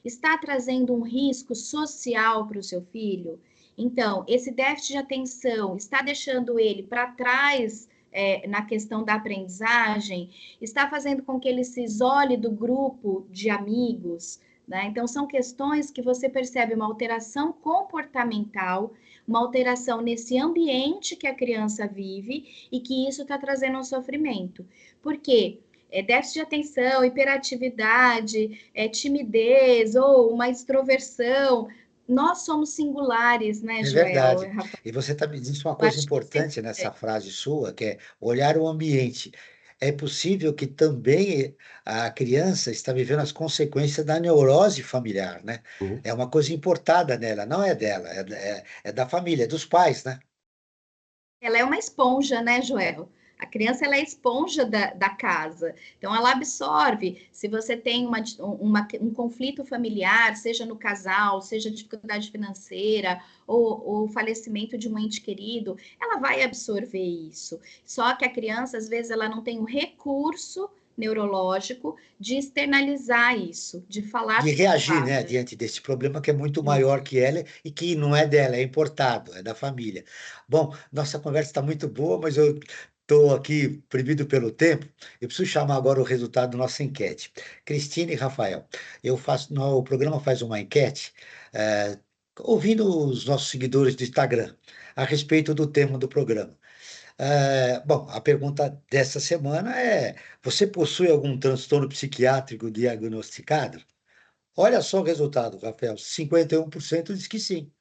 Está trazendo um risco social para o seu filho? Então, esse déficit de atenção está deixando ele para trás na questão da aprendizagem, está fazendo com que ele se isole do grupo de amigos, né? Então, são questões que você percebe uma alteração comportamental, uma alteração nesse ambiente que a criança vive e que isso está trazendo um sofrimento. Por quê? Déficit de atenção, hiperatividade, timidez ou uma extroversão. Nós somos singulares, né, Joel?
É verdade. E você me disse uma coisa importante nessa frase sua, que é olhar o ambiente. É possível que também a criança está vivendo as consequências da neurose familiar, né? É uma coisa importada nela, não é dela, é da família, é dos pais, né?
Ela é uma esponja, né, Joel? A criança ela é a esponja da casa. Então, ela absorve. Se você tem um conflito familiar, seja no casal, seja dificuldade financeira, ou o falecimento de um ente querido, ela vai absorver isso. Só que a criança, às vezes, ela não tem o recurso neurológico de externalizar isso, de falar.
De reagir, né, diante desse problema que é muito maior que ela e que não é dela, é importado, é da família. Bom, nossa conversa está muito boa, mas eu estou aqui proibido pelo tempo. Eu preciso chamar agora o resultado da nossa enquete. Cristina e Rafael, o programa faz uma enquete ouvindo os nossos seguidores do Instagram a respeito do tema do programa. Bom, a pergunta dessa semana é: você possui algum transtorno psiquiátrico diagnosticado? Olha só o resultado, Rafael. 51% diz que sim.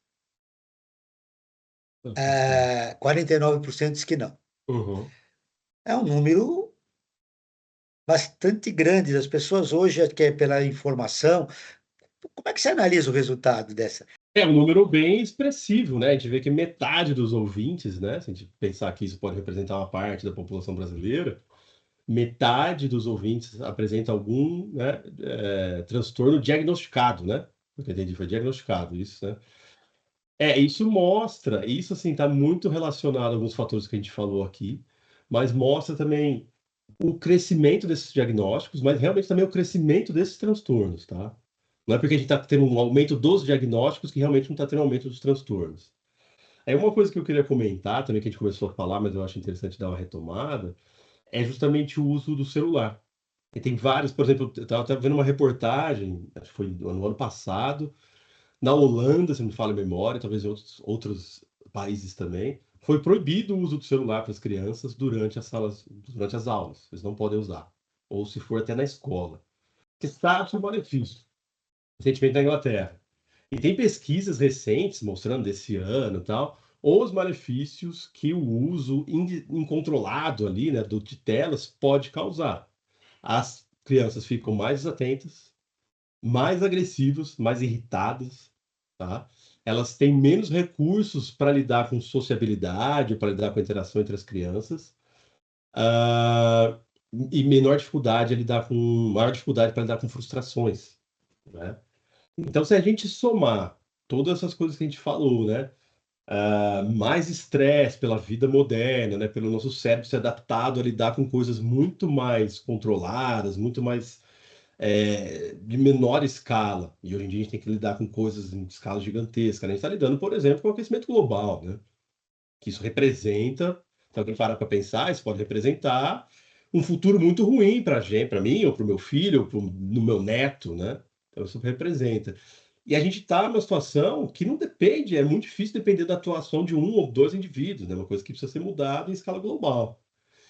49% diz que não.
Uhum.
É um número bastante grande das pessoas hoje, que é pela informação. Como é que você analisa o resultado dessa?
É um número bem expressivo, né? A gente vê que metade dos ouvintes, né? Se a gente pensar que isso pode representar uma parte da população brasileira, metade dos ouvintes apresenta algum, né, transtorno diagnosticado, né? O que eu entendi foi diagnosticado, isso, né? Isso mostra, isso assim está muito relacionado a alguns fatores que a gente falou aqui, mas mostra também o crescimento desses diagnósticos, mas realmente também o crescimento desses transtornos, tá? Não é porque a gente está tendo um aumento dos diagnósticos que realmente não está tendo aumento dos transtornos. Aí uma coisa que eu queria comentar também, que a gente começou a falar, mas eu acho interessante dar uma retomada, é justamente o uso do celular. E tem vários, por exemplo, eu estava vendo uma reportagem, acho que foi no ano passado, na Holanda, se não me falha a memória, talvez em outros países também, foi proibido o uso do celular para as crianças durante as aulas. Eles não podem usar. Ou se for até na escola. Que sabe o malefício. Recentemente na Inglaterra. E tem pesquisas recentes mostrando desse ano e tal, os malefícios que o uso incontrolado ali, né, de telas pode causar. As crianças ficam mais desatentas, mais agressivas, mais irritadas, tá? Elas têm menos recursos para lidar com sociabilidade, para lidar com a interação entre as crianças, e maior dificuldade para lidar com frustrações, né? Então, se a gente somar todas essas coisas que a gente falou, né? Mais estresse pela vida moderna, né? Pelo nosso cérebro ser adaptado a lidar com coisas muito mais controladas, muito mais de menor escala. E hoje em dia a gente tem que lidar com coisas em escala gigantesca, né? A gente está lidando, por exemplo, com o aquecimento global, né? Que isso representa, se alguém parar para pensar, isso pode representar um futuro muito ruim para a gente, para mim, ou para o meu filho, ou no meu neto, né? Então isso representa. E a gente está numa situação que não depende, é muito difícil depender da atuação de um ou dois indivíduos, né? Uma coisa que precisa ser mudada em escala global.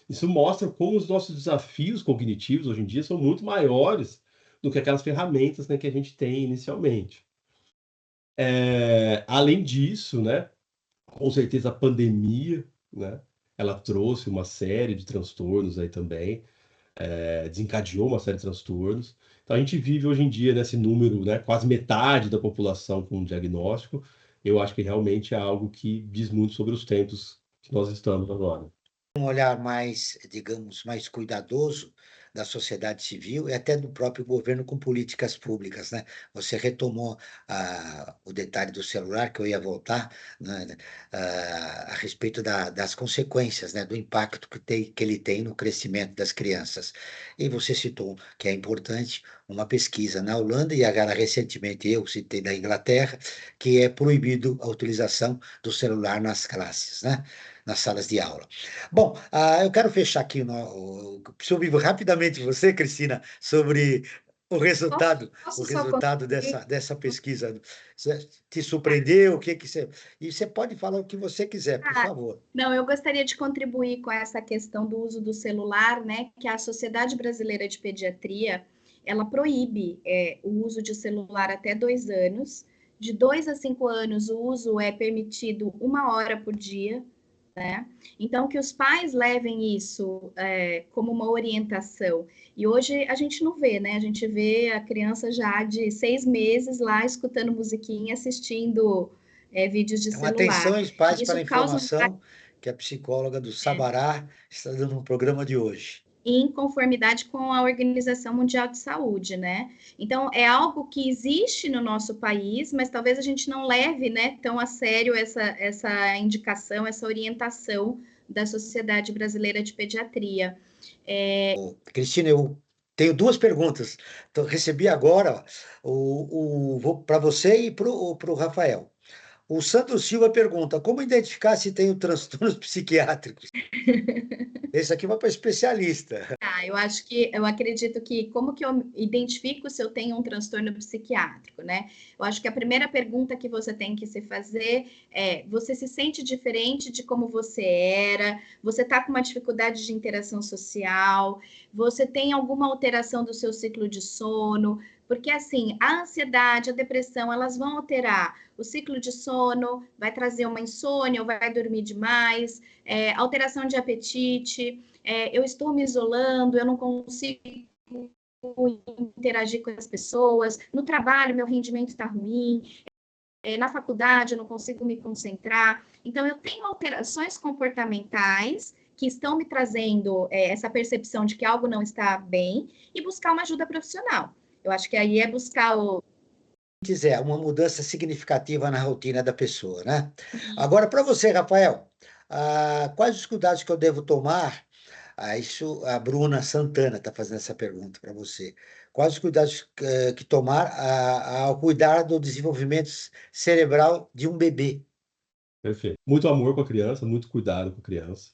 Isso mostra como os nossos desafios cognitivos hoje em dia são muito maiores do que aquelas ferramentas, né, que a gente tem inicialmente. Além disso, né, com certeza a pandemia, né, ela trouxe uma série de transtornos aí também, desencadeou uma série de transtornos. Então a gente vive hoje em dia nesse número, né, quase metade da população com um diagnóstico. Eu acho que realmente é algo que diz muito sobre os tempos que nós estamos agora.
Um olhar mais, digamos, mais cuidadoso da sociedade civil e até do próprio governo com políticas públicas, né? Você retomou o detalhe do celular, que eu ia voltar, né, a respeito das consequências, né, do impacto que ele tem no crescimento das crianças. E você citou que é importante uma pesquisa na Holanda e agora recentemente eu citei da Inglaterra, que é proibido a utilização do celular nas classes, né? Nas salas de aula. Bom, eu quero fechar aqui, preciso ouvir rapidamente você, Cristina, sobre o resultado,
Posso só concluir?
dessa pesquisa. Te surpreendeu? O que que você... E você pode falar o que você quiser, por favor.
Não, eu gostaria de contribuir com essa questão do uso do celular, né? Que a Sociedade Brasileira de Pediatria, ela proíbe o uso de celular até 2 anos. De 2 a 5 anos, o uso é permitido 1 hora por dia, né? Então, que os pais levem isso como uma orientação. E hoje a gente não vê, né? A gente vê a criança já de 6 meses lá escutando musiquinha, assistindo vídeos de
Então,
celular.
atenção, pais, para a
Isso causa
informação que a psicóloga do Sabará está dando no programa de hoje.
em conformidade com a Organização Mundial de Saúde, né? Então, é algo que existe no nosso país, mas talvez a gente não leve, né, tão a sério essa indicação, essa orientação da Sociedade Brasileira de Pediatria.
Cristina, eu tenho 2 perguntas. Então, recebi agora para você e para o Rafael. O Sandro Silva pergunta: como identificar se tenho transtornos psiquiátricos? Esse aqui vai para especialista.
Eu acredito que como que eu identifico se eu tenho um transtorno psiquiátrico, né? Eu acho que a primeira pergunta que você tem que se fazer é: você se sente diferente de como você era? Você está com uma dificuldade de interação social? Você tem alguma alteração do seu ciclo de sono? Porque, assim, a ansiedade, a depressão, elas vão alterar o ciclo de sono, vai trazer uma insônia ou vai dormir demais, alteração de apetite, eu estou me isolando, eu não consigo interagir com as pessoas, no trabalho meu rendimento está ruim, na faculdade eu não consigo me concentrar. Então, eu tenho alterações comportamentais que estão me trazendo essa percepção de que algo não está bem e buscar uma ajuda profissional. Eu acho que aí é buscar
quiser, uma mudança significativa na rotina da pessoa, né? Agora, para você, Rafael, quais os cuidados que eu devo tomar? Isso a Bruna Santana está fazendo essa pergunta para você. Quais os cuidados que tomar ao cuidar do desenvolvimento cerebral de um bebê?
Perfeito. Muito amor com a criança, muito cuidado com a criança.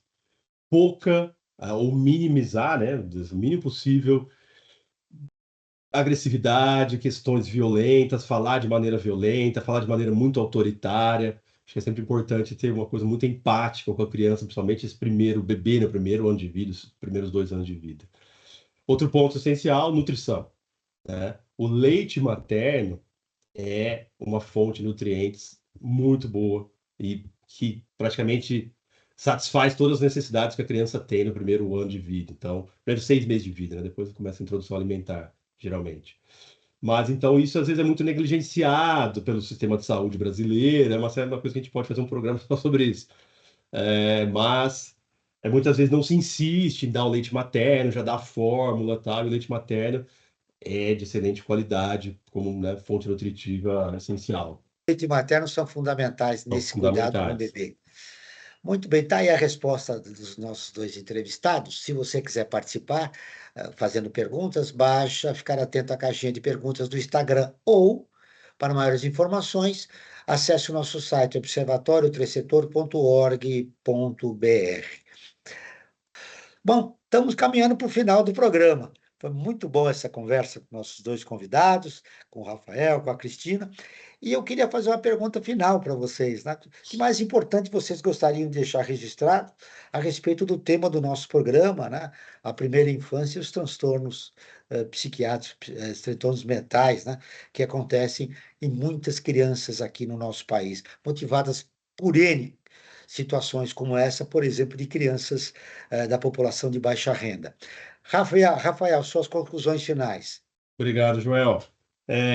Pouca, ou minimizar, né, o mínimo possível, agressividade, questões violentas, falar de maneira violenta, falar de maneira muito autoritária. Acho que é sempre importante ter uma coisa muito empática com a criança, principalmente esse primeiro bebê, no primeiro ano de vida, os primeiros 2 anos de vida. Outro ponto essencial, nutrição, né? O leite materno é uma fonte de nutrientes muito boa e que praticamente satisfaz todas as necessidades que a criança tem no primeiro ano de vida. Então, primeiros 6 meses de vida, né? Depois começa a introdução alimentar, geralmente. Mas, então, isso às vezes é muito negligenciado pelo sistema de saúde brasileiro, é uma coisa que a gente pode fazer um programa só sobre isso. Mas muitas vezes não se insiste em dar o leite materno, já dá a fórmula, tal, e o leite materno é de excelente qualidade, como, né, fonte nutritiva essencial.
Leite materno são fundamentais nesse cuidado com o bebê. Muito bem, está aí a resposta dos nossos dois entrevistados. Se você quiser participar, fazendo perguntas, basta ficar atento à caixinha de perguntas do Instagram ou, para maiores informações, acesse o nosso site observatório3setor.org.br. Bom, estamos caminhando para o final do programa. Foi muito boa essa conversa com nossos dois convidados, com o Rafael, com a Cristina. E eu queria fazer uma pergunta final para vocês, né? O que mais importante vocês gostariam de deixar registrado a respeito do tema do nosso programa, né? A primeira infância e os transtornos psiquiátricos, transtornos mentais, né? Que acontecem em muitas crianças aqui no nosso país, motivadas por N situações como essa, por exemplo, de crianças da população de baixa renda. Rafael, suas conclusões finais.
Obrigado, Joel.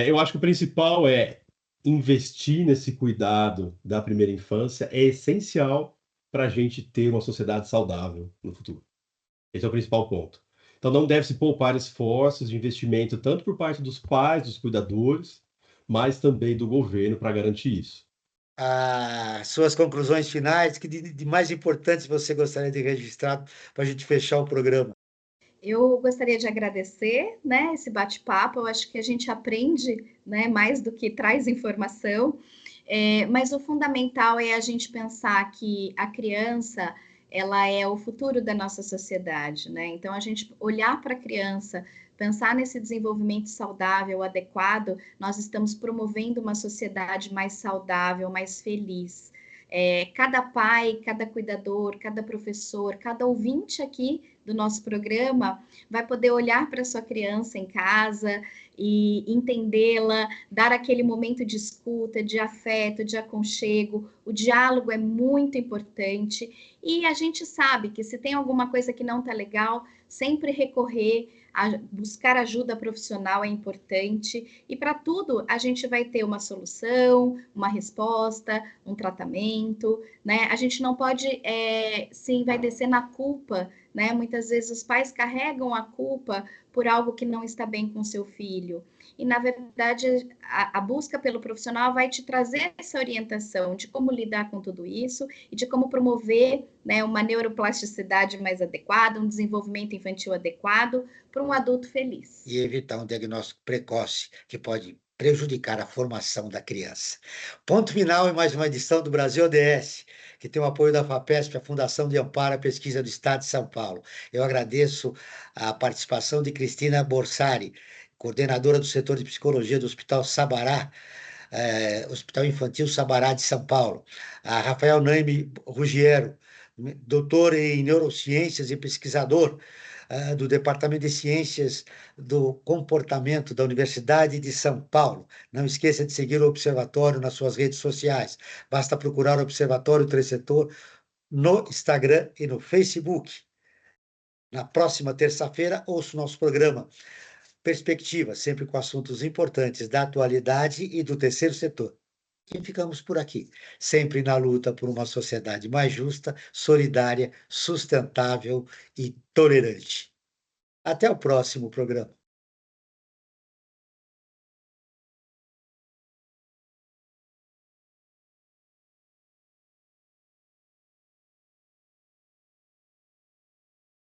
Eu acho que o principal é investir nesse cuidado da primeira infância é essencial para a gente ter uma sociedade saudável no futuro. Esse é o principal ponto. Então, não deve se poupar esforços de investimento tanto por parte dos pais, dos cuidadores, mas também do governo para garantir isso.
Suas conclusões finais, que de mais importantes você gostaria de registrar para a gente fechar o programa?
Eu gostaria de agradecer, né, esse bate-papo. Eu acho que a gente aprende, né, mais do que traz informação. Mas o fundamental é a gente pensar que a criança, ela é o futuro da nossa sociedade, né? Então, a gente olhar para a criança, pensar nesse desenvolvimento saudável, adequado, nós estamos promovendo uma sociedade mais saudável, mais feliz. Cada pai, cada cuidador, cada professor, cada ouvinte aqui do nosso programa vai poder olhar para sua criança em casa e entendê-la, dar aquele momento de escuta, de afeto, de aconchego. O diálogo é muito importante e a gente sabe que se tem alguma coisa que não está legal, sempre recorrer a buscar ajuda profissional é importante, e para tudo a gente vai ter uma solução, uma resposta, um tratamento, né? A gente não pode se envaidecer na culpa, né? Muitas vezes os pais carregam a culpa por algo que não está bem com seu filho. E, na verdade, a busca pelo profissional vai te trazer essa orientação de como lidar com tudo isso e de como promover, né, uma neuroplasticidade mais adequada, um desenvolvimento infantil adequado para um adulto feliz.
E evitar um diagnóstico precoce que pode prejudicar a formação da criança. Ponto final em mais uma edição do Brasil ODS, que tem o apoio da FAPESP, a Fundação de Amparo à Pesquisa do Estado de São Paulo. Eu agradeço a participação de Cristina Borsari, coordenadora do setor de psicologia do Hospital Sabará, Hospital Infantil Sabará de São Paulo. A Rafael Naime Ruggiero, doutor em neurociências e pesquisador do Departamento de Ciências do Comportamento da Universidade de São Paulo. Não esqueça de seguir o Observatório nas suas redes sociais. Basta procurar o Observatório 3 Setor no Instagram e no Facebook. Na próxima terça-feira, ouça o nosso programa Perspectiva, sempre com assuntos importantes da atualidade e do terceiro setor. E ficamos por aqui, sempre na luta por uma sociedade mais justa, solidária, sustentável e tolerante. Até o próximo programa.